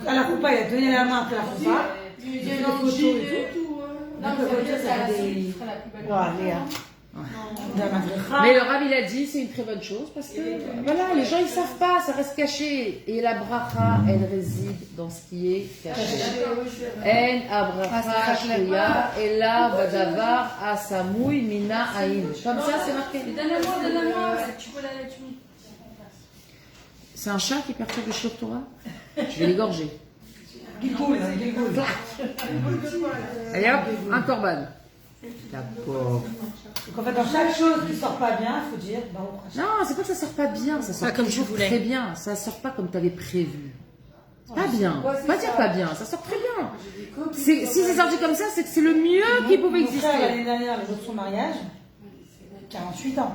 À la roupa, elle a donné la main après la roupa. Il J'ai y a fait des dans le photos et gilet, tout. tout. Donc, la voiture, ça a des. Voilà, Léa. Mais le Rav il a dit c'est une très bonne chose parce que voilà, les gens ils savent pas, ça reste caché. Et la bracha elle réside dans ce qui est caché. En abracha shriya ella badavar asamui mina aïn. Comme ça c'est marqué. Donne-la-moi, tu peux la. C'est un chat qui perturbe le Shiur Torah. Je vais l'égorger. Gilgoul, Gilgoul. Allez hop, un korban. La pauvre. Donc en fait, dans chaque chose qui sort pas bien, il faut dire, bah on crache. Non, c'est pas que ça sort pas bien, ça sort Pas comme toujours tu voulais. très bien. Ça sort pas comme tu avais prévu. Pas bien. Pas dire pas bien, ça sort très bien. Si c'est sorti comme ça, c'est que c'est le mieux qui pouvait Mon frère, exister. l'année dernière, le jour de son mariage, 48 ans.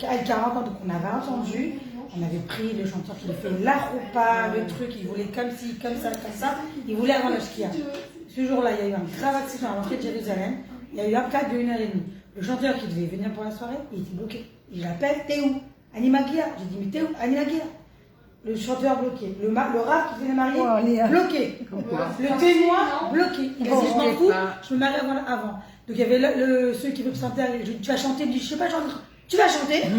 À 40 ans, donc on avait entendu, on avait pris le chanteur qui fait la roupa, le truc, il voulait comme ci, comme ça, il voulait avant le shkia. Ce jour-là, il y a eu un grave accident à l'entrée de Jérusalem, il y a eu un cas de 1h30. Le chanteur qui devait venir pour la soirée, il était bloqué. Je l'appelle, t'es où? Animagia. J'ai dit, mais t'es où? Animagia. Le chanteur bloqué. Le rap qui venait marier, bloqué. Le témoin, bloqué. Il a dit, je m'en fous, je me marie avant. Donc il y avait ceux qui veulent se chanter, tu vas chanter, il me dit, je sais pas chanter. Tu vas chanter, c'est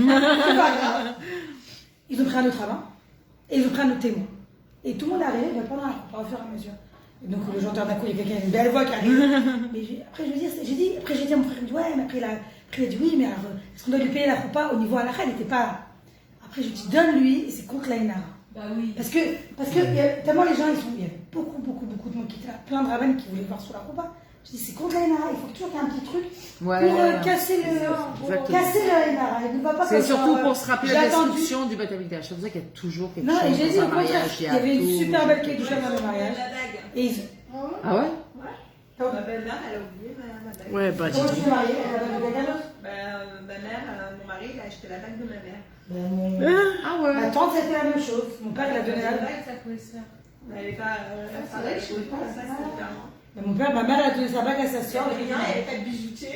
pas grave. Ils ont pris un autre avant, et ils ont pris un autre témoin. Et tout le monde est arrivé, il va prendre un coup, au fur et à mesure. Et donc le chanteur d'un coup, il y a quelqu'un, une belle voix qui arrive. Mais après j'ai dit à mon frère, il me dit, ouais, mais après il a dit, oui, mais alors, est-ce qu'on doit lui payer la roupa au niveau à la reine, il n'était pas. Après je lui dis, donne-lui, et c'est contre l'Aïnara. Bah oui. Parce que tellement les gens, il y avait beaucoup de monde qui étaient là, plein de rabbins qui voulaient voir sur la roupa. Je dis, c'est contre l'Aïnara, il faut toujours qu'il y ait un petit truc pour casser l'Aïnara. Il ne va pas C'est comme surtout ça, pour se rappeler j'ai la attendu. destruction du Beth Amikdash. C'est pour ça qu'il y a toujours quelque Non, et chose j'ai dit dans au un contraire, mariage. il y avait une super belle clé du Ouais, dans le mariage. La bague. Et ils... Ah ouais? Ma belle-mère, elle a oublié ma bague. Ouais, bah, dis Comment donc. tu t'es mariée? Elle a donné quelqu'un d'autre? Ma mère, mon mari, il a acheté la bague de ma mère. Ah ouais. Ma tante, c'était la même chose. Mon père, il a donné la bague. Ça pouvait se faire. Elle n'avait pas. Elle je sais pas, ça, ça. c'était différent. Mon père, ma mère, elle a donné sa bague à sa soeur. Elle n'avait pas de bijoutier.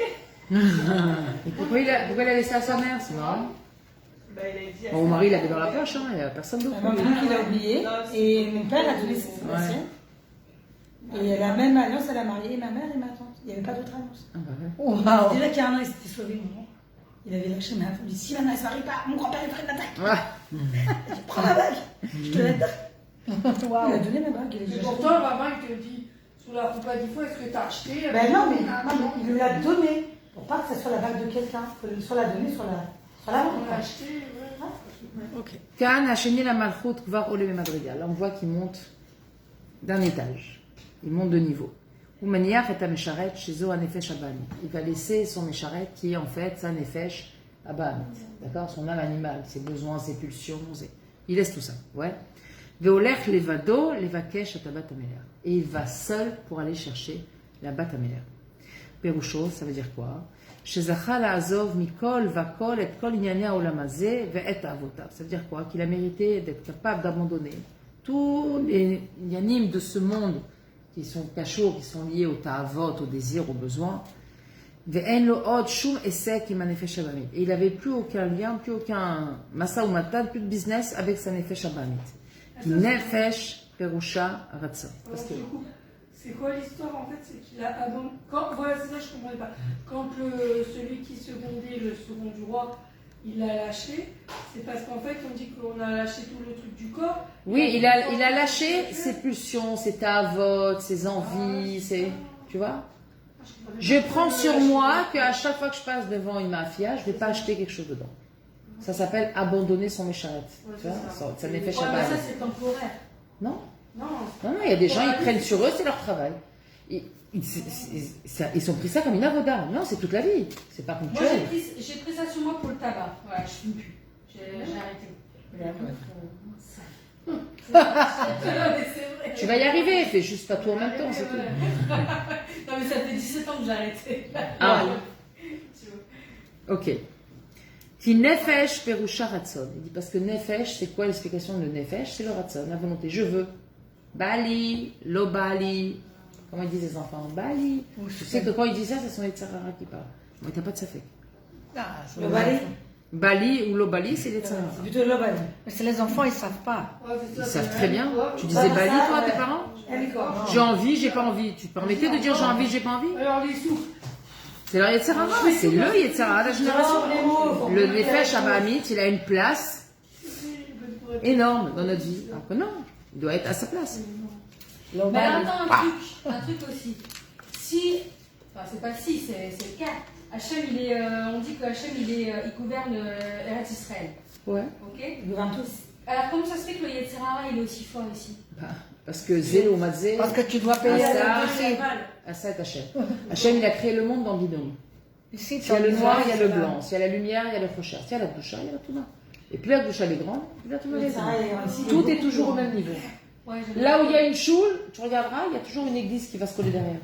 Et pourquoi il a laissé à sa mère? C'est marrant. Bah, il a dit à Mon sa mari mère. l'avait dans la poche, hein, il n'y a personne d'autre. Mon truc, il a oublié. Et mon père a donné sa sienne. Et la même alliance, elle a marié ma mère et ma tante. Il n'y avait pas d'autre alliance. Ah bah ouais. Wow. Déjà qu'il y a un an, il s'était sauvé, mon grand. Il avait lâché ma femme. Il dit, si maintenant elle ne se marie pas, mon grand-père, il ferait une attaque. Ouais. Prends la bague. Je te la donne. Il a donné ma bague. Et pourtant, le rabbin, il te dit, Sur la coupe à 10 fois, est-ce que t'as acheté? Ben non, mais il lui l'a donné. Pour pas que ce soit la bague de quelqu'un. Il faut soit la donner, soit la vendre. On l'a acheté, ouais. Ok. Kan Hasheni la Malchut Kvar Ole Madrigal. Là, on voit qu'il monte d'un étage. Il monte de niveau. Ou Maniach et Amesharet Shezo Anefesh Abamit. Il va laisser son Mesharet qui est en fait sa Nefesh Abamit. D'accord? Son âme animale, ses besoins, ses pulsions. Il laisse tout ça. Ouais. Veolech Levado Levakesh Atabat Ameler. Et il va seul pour aller chercher la Bat Ameler. Perusho, ça veut dire quoi? Shezacha la'azov mikol vakol et kol inyane haolam hazeh ve'et avotav. Ça veut dire quoi? Qu'il a mérité d'être capable d'abandonner tous les yanim de ce monde qui sont cachots, qui sont liés au ta'avot, au désir, aux besoins. Ve'en lo od shum esek im hanefesh habamit. Et il n'avait plus aucun lien, plus aucun masa ou matan, plus de business avec sa nefesh habamit. Qui nefesh perusha ratzon. Parce que c'est quoi l'histoire en fait? C'est qu'il a abandonné. Voilà, c'est ça, je comprenais pas. Quand celui qui secondait le second du roi, il l'a lâché, c'est parce qu'en fait, on dit qu'on a lâché tout le truc du corps. oui, il a lâché ses pulsions, ses ta'avot, ses envies, tu vois. Je prends sur moi qu'à chaque fois que je passe devant une mafia, je ne vais pas acheter quelque chose dedans. Ça s'appelle abandonner son mécharette. Ouais, tu vois, ça n'est fait mais Shabbat. ça, c'est temporaire. Non, Non. non, il y a des gens, ils prennent sur eux, c'est leur travail. Ils sont pris ça comme une avoda. Non, c'est toute la vie. C'est pas Moi, ponctuel. j'ai pris ça sur moi pour le tabac. Voilà, je fume plus. J'ai arrêté. Tu vas y arriver, fais juste pas tout en même temps, c'est tout. Non, mais ça fait 17 ans que j'ai arrêté. Ah, ok. Qui nefesh perusha ratzon. Il dit parce que nefesh, c'est quoi l'explication de nefesh? C'est le ratzon, la volonté. Je veux. Bali, lo bali. Comment ils disent les enfants? Bali. Tu sais que quand ils disent ça, ce sont les tsarara qui parlent. Mais t'as pas de safek. Le balai, Bali ou lo bali, c'est les tsarara. c'est plutôt le balai. Mais c'est les enfants, ils ne savent pas. Ils savent très bien. Tu disais Bali, toi, à tes parents? J'ai envie, j'ai pas envie. Tu te permettais de dire j'ai envie, j'ai pas envie? Alors, les sous. C'est leur Yetzirara, c'est le Yetzirara de la génération. Le Nefesh Abahamit, il a une place énorme dans notre vie. Alors que non, il doit être à sa place. Mais alors, attends, un truc aussi. Si, enfin, c'est pas si, c'est le cas. Hachem, on dit que Hachem, il gouverne Eretz Israël. Ouais. Ok? Ils gouvernent tous. Alors, comment ça se fait que le Yetzirara, il est aussi fort ici? Bah, parce que Zélo Matzé, Parce que tu dois payer Ah, la ça, dossier. Assa est Hachem. Hachem, il a créé le monde dans le binôme. Ici, S'il y a le noir, il y a le blanc. S'il y a la lumière, il y a le Khoshar. S'il y a la Doucha, il y a la Touma. Et plus la Doucha est grande, plus la Touma est grande. Tout est toujours au même niveau. Ouais, Là où il y a une choule, tu regarderas, il y a toujours une église qui va se coller derrière.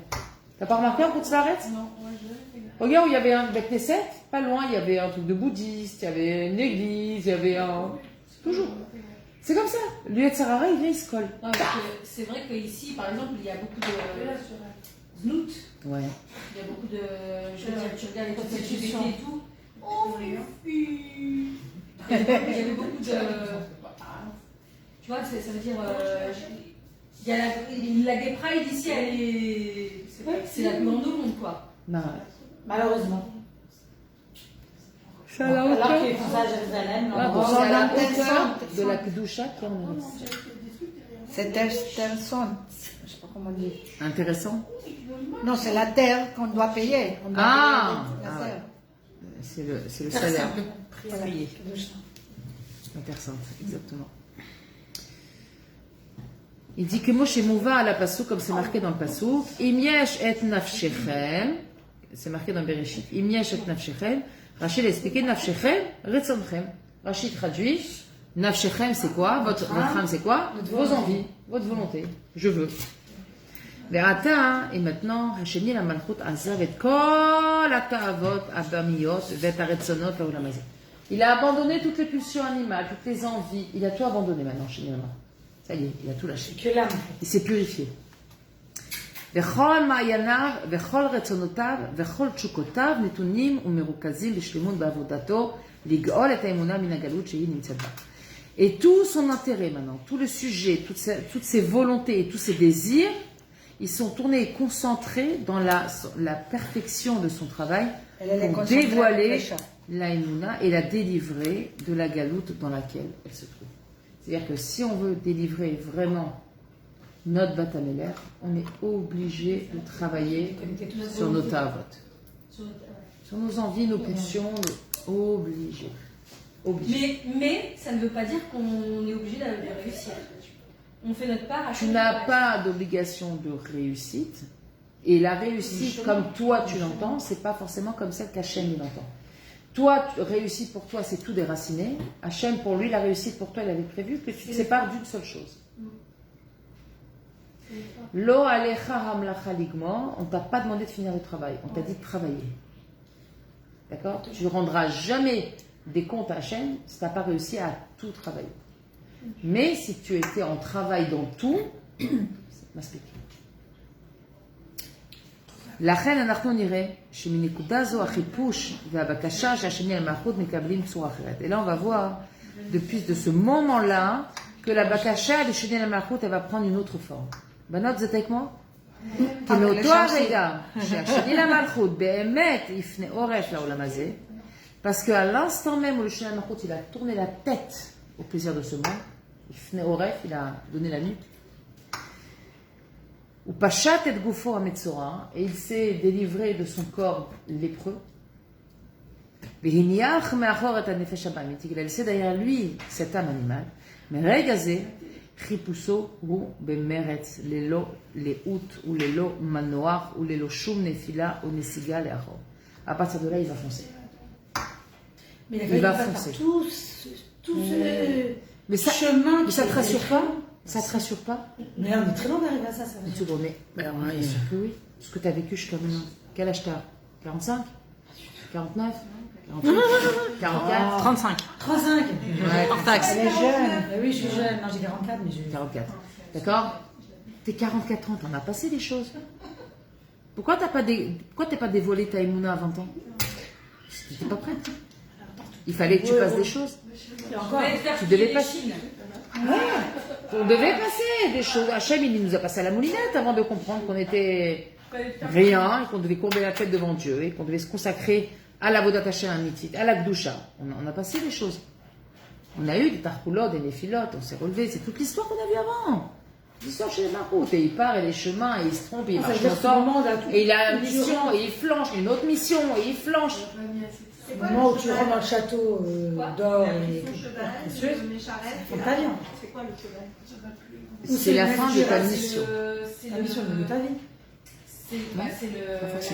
T'as pas remarqué en Koutslaret? Non, ouais, je l'ai fait. Regarde où il y avait un Knesset, pas loin, il y avait un truc de bouddhiste, il y avait une église, il y avait un. Toujours. C'est comme ça. Le Yetzirara, il vient, il se colle. Non, parce que c'est vrai qu'ici, par exemple, il y a beaucoup de znout. Ouais. Il y a beaucoup de. Je veux dire, tu regardes les trucs LGBT et tout. Oh, il y avait beaucoup de. Tu vois, ça veut dire. Il y a la Gay Pride ici, elle est. C'est la plus grande au monde, quoi. Non. Malheureusement. C'est à la Alors hauteur. qu'ils font ça à Jérusalem, Ouais, non, bon, non. c'est à la Dans hauteur tes de la Kedusha qui est en Eretz. C'est Terson. Je ne sais pas comment dire. Intéressant. Non, c'est la terre qu'on doit payer. On doit Ah, payer la ah terre. C'est le salaire. Voilà. Intéressant, exactement. Il dit que Moshe Mouva à la Passouk, comme c'est marqué dans le Passouk, Imyesh et nafshechem, c'est marqué dans Bereshit, Imyesh et nafshechem, Rachid a expliqué nafshechem, retzomchem. Rachid traduit, nafshechem c'est quoi? Votre âme c'est quoi? Vos envies, votre volonté. Je veux. Ve'ata, et maintenant, Hashemi la malchut azav et kol ata'avot abamiyot vet aretzonot la'olam hazeh. Il a abandonné toutes les pulsions animales, toutes les envies. Il a tout abandonné maintenant, Hashemi la malchut. Ça y est, il a tout lâché. Que l'âme. Il s'est purifié. וכל מעייניו וכל רצונותיו וכל תשוקותיו נתונים ומרוכזים בשלמות בעבודתו לגאול את האמונה מן הגלות שהיא נמצאת בה. Et tout son intérêt maintenant, tout le sujet, toutes ses volontés et tous ses désirs, ils sont tournés et concentrés dans la perfection de son travail pour dévoiler la émouna et la délivrer de la galoute dans laquelle elle se trouve. C'est-à-dire que si on veut délivrer vraiment notre Batameler, on est obligé de travailler sur nos tavot. Sur nos envies, nos pulsions, obligé. Mais ça ne veut pas dire qu'on est obligé de réussir. On fait notre part à Tu n'as pas d'obligation de réussite. Et la réussite, comme toi tu l'entends, c'est pas forcément comme celle qu'Hachem il entend. Toi, réussite pour toi, c'est tout déraciné. Hachem, pour lui, la réussite pour toi, il avait prévu que tu te sépares d'une seule chose. Lo alecha hamlacha ligmor, on t'a pas demandé de finir le travail, on t'a dit de travailler. D'accord? Tu ne rendras jamais des comptes à Hachem si tu n'as pas réussi à tout travailler. Mais si tu étais en travail dans tout, m'explique. לכן אנחנו נראה שמנקודה זו החיפוש והבקשה שהשני על מלכות מקבלים צורה אחרת. Et là on va voir depuis de ce moment-là que la בקשה לשני על מלכות elle va prendre une autre forme. בנות, זה avec moi? כי מאותו הרגע שהשני למלכות באמת יפנה עורף לעולם הזה, parce qu'à l'instant même où le שני למלכות il a tourné la tête au plaisir de ce monde, יפנה עורף, il a donné la nuque, ou Pachat et Goufo à Metzora, et il s'est délivré de son corps lépreux. Il a laissé derrière lui cette âme animale. Mais Regazé, Chipuso ou Bemeretz, Lelo, Leout, ou Lelo Manoir, ou Lelo Shum Nefila, ou Nesiga, Leachor. À partir de là, il va foncer. Mais il va foncer. Tout mais ça, chemin. Mais ça ne te rassure pas? Ça te rassure pas? Mais on est très loin d'arriver à ça. Une seconde, mais alors, bien sûr que oui. Ce que tu as vécu jusqu'à maintenant. Quel âge t'as? 45? 49? 48? 44? 35. 35. Ouais, Hors taxe. Elle est jeune. Oui, je suis jeune. Non, j'ai 44, mais j'ai... 44. D'accord? T'es 44 ans, t'en as passé des choses. Pourquoi t'es pas dévoilé ta Emouna à 20 ans? T'étais pas prête. Il fallait que tu passes des choses. Tu devais passer. On devait passer des choses. Hachem, il nous a passé à la moulinette avant de comprendre qu'on était rien et qu'on devait courber la tête devant Dieu et qu'on devait se consacrer à la Vodat Hashem Amitit, à la Gdusha. On a passé des choses. On a eu des tarkoulot, des néphilotes, on s'est relevé. C'est toute l'histoire qu'on a vue avant. L'histoire chez les Maroutes. Et il part et les chemins, et il se trompe, et il marche longtemps. Et il a une mission, et il flanche, une autre mission, et il flanche. Au moment où tu rentres dans le château d'or et précieux, c'est pas bien. C'est quoi le cheval? C'est la fin de ta mission. La mission de ta vie. C'est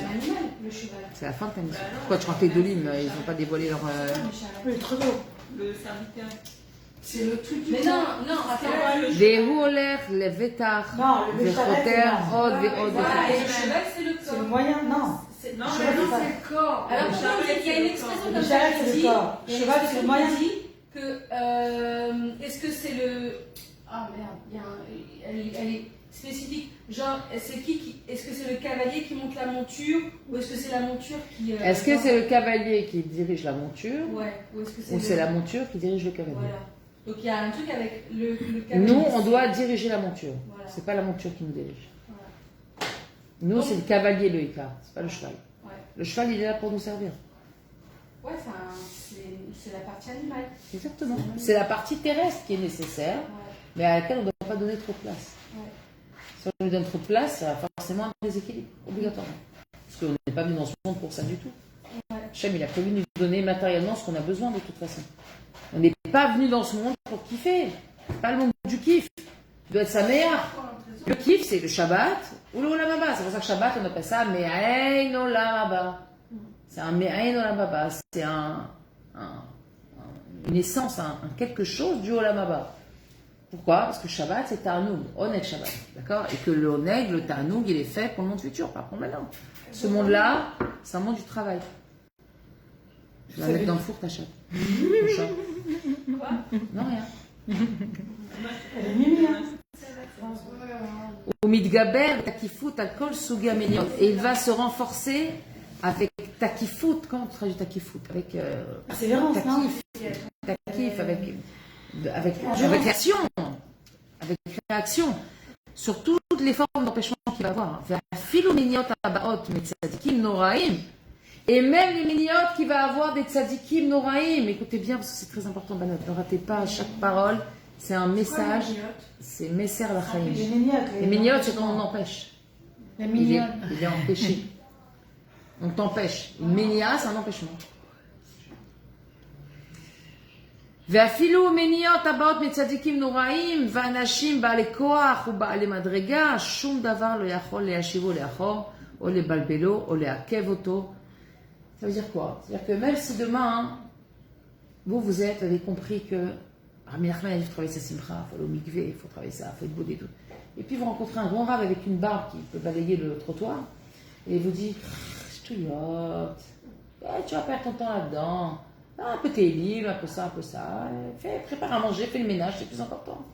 l'animal, le cheval. C'est la fin de ta mission. Pourquoi tu rentres de l'hymne? Ils n'ont pas dévoilé leur... Oui, trop tôt. Le serviteur. C'est le truc du Mais non, attends. Vehu olech levetach vechoter od ve'od. Voilà, et le cheval, c'est le C'est le corps. moyen, non. Non, c'est le corps. Alors, il y a une expression Le comme cheval, ça c'est qui le dit, corps. Le cheval, c'est le moyen. Est-ce que c'est le... Ah merde, elle est spécifique. Genre, c'est est-ce que c'est le cavalier qui monte la monture ou est-ce que c'est la monture qui... Est-ce que c'est le cavalier qui dirige la monture? Ouais, ou est-ce que Ou c'est la monture qui dirige le cavalier? Voilà. Donc il y a un truc avec le cavalier. Nous, on doit diriger la monture. Voilà. C'est pas la monture qui nous dirige. Voilà. Nous, c'est le cavalier, le Ika. C'est pas le cheval. Ouais. Le cheval, il est là pour nous servir. Ouais, c'est la partie animale. Exactement. C'est la partie terrestre qui est nécessaire, Ouais. mais à laquelle on ne doit pas donner trop de place. Ouais. Si on lui donne trop de place, ça va forcément un déséquilibre, obligatoirement. Parce qu'on n'est pas venu dans ce monde pour ça du tout. Ouais. Hachem, il a prévu de nous donner matériellement ce qu'on a besoin de toute façon. On n'est pas venu dans ce monde pour kiffer. C'est pas le monde du kiff. Tu dois être sa meilleure. Le kiff, c'est le Shabbat ou le Olam Haba. C'est pour ça que Shabbat, on appelle ça Me'ain Olam Haba. C'est un Me'ain Olam Haba. C'est une essence, un quelque chose du Olam Haba. Pourquoi? Parce que Shabbat, c'est Ta'anoug, Oneg Shabbat. D'accord? Et que le Oneg, le Ta'anoug, il est fait pour le monde futur, pas pour maintenant. Ce monde-là, c'est un monde du travail. Je vais la mettre dans le four, ta chatte. Ton chat. Quoi? Non, rien. Elle est mimi, hein. Au Midgaber, Takifut, Alkol, Sugi Ameliot. Et il va se renforcer avec Takifut. Comment tu traduis Takifut? Avec Persévérance, non? Takif, avec réaction. Avec réaction. Sur toutes les formes d'empêchement qu'il va avoir. Et même les miniotes qui va avoir des tzadikim noraïm. Écoutez bien, parce que c'est très important, Banot. Ne ratez pas chaque parole. C'est un message, c'est Messer la Chaim. Les mignottes. Les mignottes, c'est quand on empêche. Les Il est, mignonnes. il est empêché. On t'empêche. Une ménia, c'est un empêchement. ואפילו מניעות הבאות מצדיקים נוראים ואנשים בעלי כוח ובעלי מדרגה, שום דבר לא יכול להשיבו לאחור או לבלבלו או לעכב אותו. Ça veut dire quoi? C'est-à-dire que même si demain, vous avez compris que Rabbi Nachman, il faut travailler sa simcha, il faut aller au mikvé, il faut travailler ça, il faut être beau et tout. Et puis vous rencontrez un grand rave avec une barbe qui peut balayer le trottoir et il vous dit, ch'touillotte, tu vas perdre ton temps là-dedans. Un peu tes livres, un peu ça, prépare à manger, fais le ménage, c'est plus important.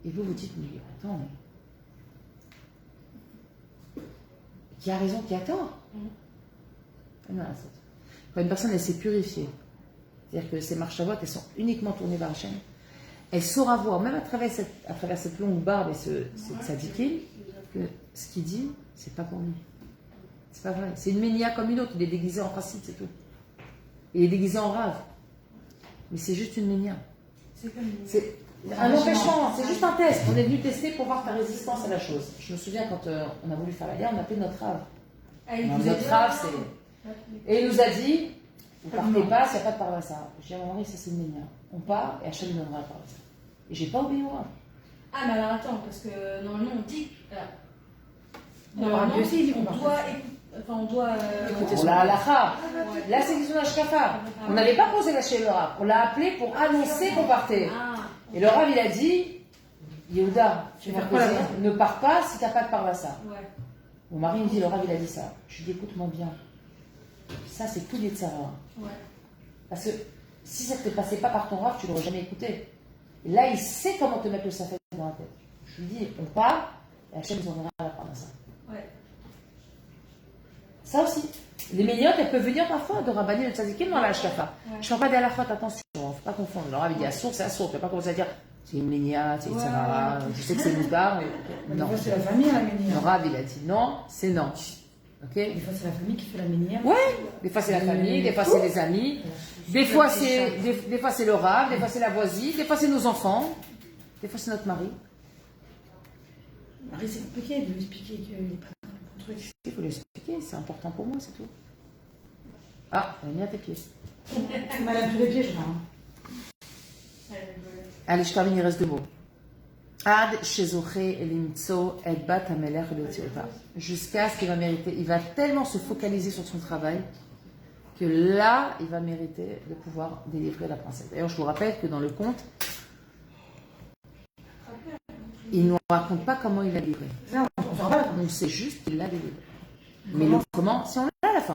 Et vous vous dites, mais attends, qui a raison, qui a tort? Quand une personne elle s'est purifiée, c'est-à-dire que ses marchavot, elles sont uniquement tournées vers Hachem, elle saura voir, même à travers cette longue barbe et cette tzadikim, que ce qu'il dit, c'est pas pour lui. C'est pas vrai. C'est une ménia comme une autre, il est déguisé en chassid, c'est tout. Il est déguisé en rave. Mais c'est juste une ménia. C'est un empêchement, c'est juste un test. On est venu tester pour voir ta résistance à la chose. Je me souviens quand on a voulu faire la guerre, on a appelé notre rave. Notre rave, c'est... Et il nous a dit, vous partez pas s'il n'y a pas de parvassa. Je dis à mon mari, ça c'est une ménia. On part et Hachem nous donnera le parvassa. Et j'ai pas obéi au rave. Ah, mais alors attends, parce que normalement on dit. Normalement, on doit. On l'a halakha. Là, c'est question d'Ashkafa. On n'avait pas posé la chez le rave. On l'a appelé pour annoncer qu'on partait. Et le rave, il a dit, Yehuda, tu vas plaisir, ne pars pas si tu n'as pas de parvassa. Ouais. Mon mari me dit, le rave, il a dit ça. Je lui dis, écoute-moi bien. Ça, c'est tout Yetzirah. Ouais. Parce que si ça ne te passait pas par ton rave, tu ne l'aurais jamais écouté. Et là, il sait comment te mettre le safed dans la tête. Je lui dis, on part, et Hachem nous donnera la parvassa. Ouais. Ça aussi. Les mignottes, elles peuvent venir parfois de Rabbani et de Tzadikim dans la Hashkafa. Je ne fais pas des halachot, attention, il ne faut pas confondre. Le Rav, il dit assour, c'est assour. Tu ne peux pas commencer à dire c'est une mignat, c'est une tzavara, je sais que c'est moudar. Non, c'est la famille, la ménia. Le Rav, il a dit non, c'est non. Ok? Des fois, c'est la famille qui fait la ménia. Ouais, des fois c'est la famille, des fois c'est les amis, des fois c'est le Rav, des fois c'est la voisine, des fois c'est nos enfants, des fois c'est notre mari. Marie, c'est compliqué de lui expliquer qu'il n'est pas dans le bon truc. Il faut lui expliquer, c'est important pour moi, c'est tout. Ah, elle a mis à tes pieds. Tu malade tous les pieds, je crois. Allez, je termine, il reste 2 mots. Ad shezoché limtso et bat ameler jusqu'à ce qu'il va mériter. Il va tellement se focaliser sur son travail que là, il va mériter de pouvoir délivrer la princesse. D'ailleurs, je vous rappelle que dans le conte, il ne nous raconte pas comment il l'a délivré. On sait juste qu'il l'a délivré. Mais le comment, si on l'a à la fin,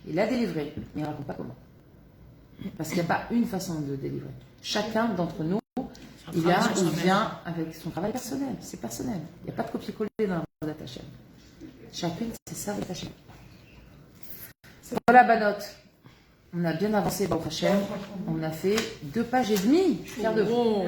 il l'a délivré, mais il ne raconte pas comment. Parce qu'il n'y a pas une façon de délivrer. Chacun d'entre nous, il vient avec son travail personnel. C'est personnel. Il n'y a pas de copier-coller dans la Avodat Hashem. Chacune, c'est ça, Avodat Hashem. Voilà, Banot. On a bien avancé, Baruch Hashem. On a fait 2 pages et demie. Je suis fière de vous.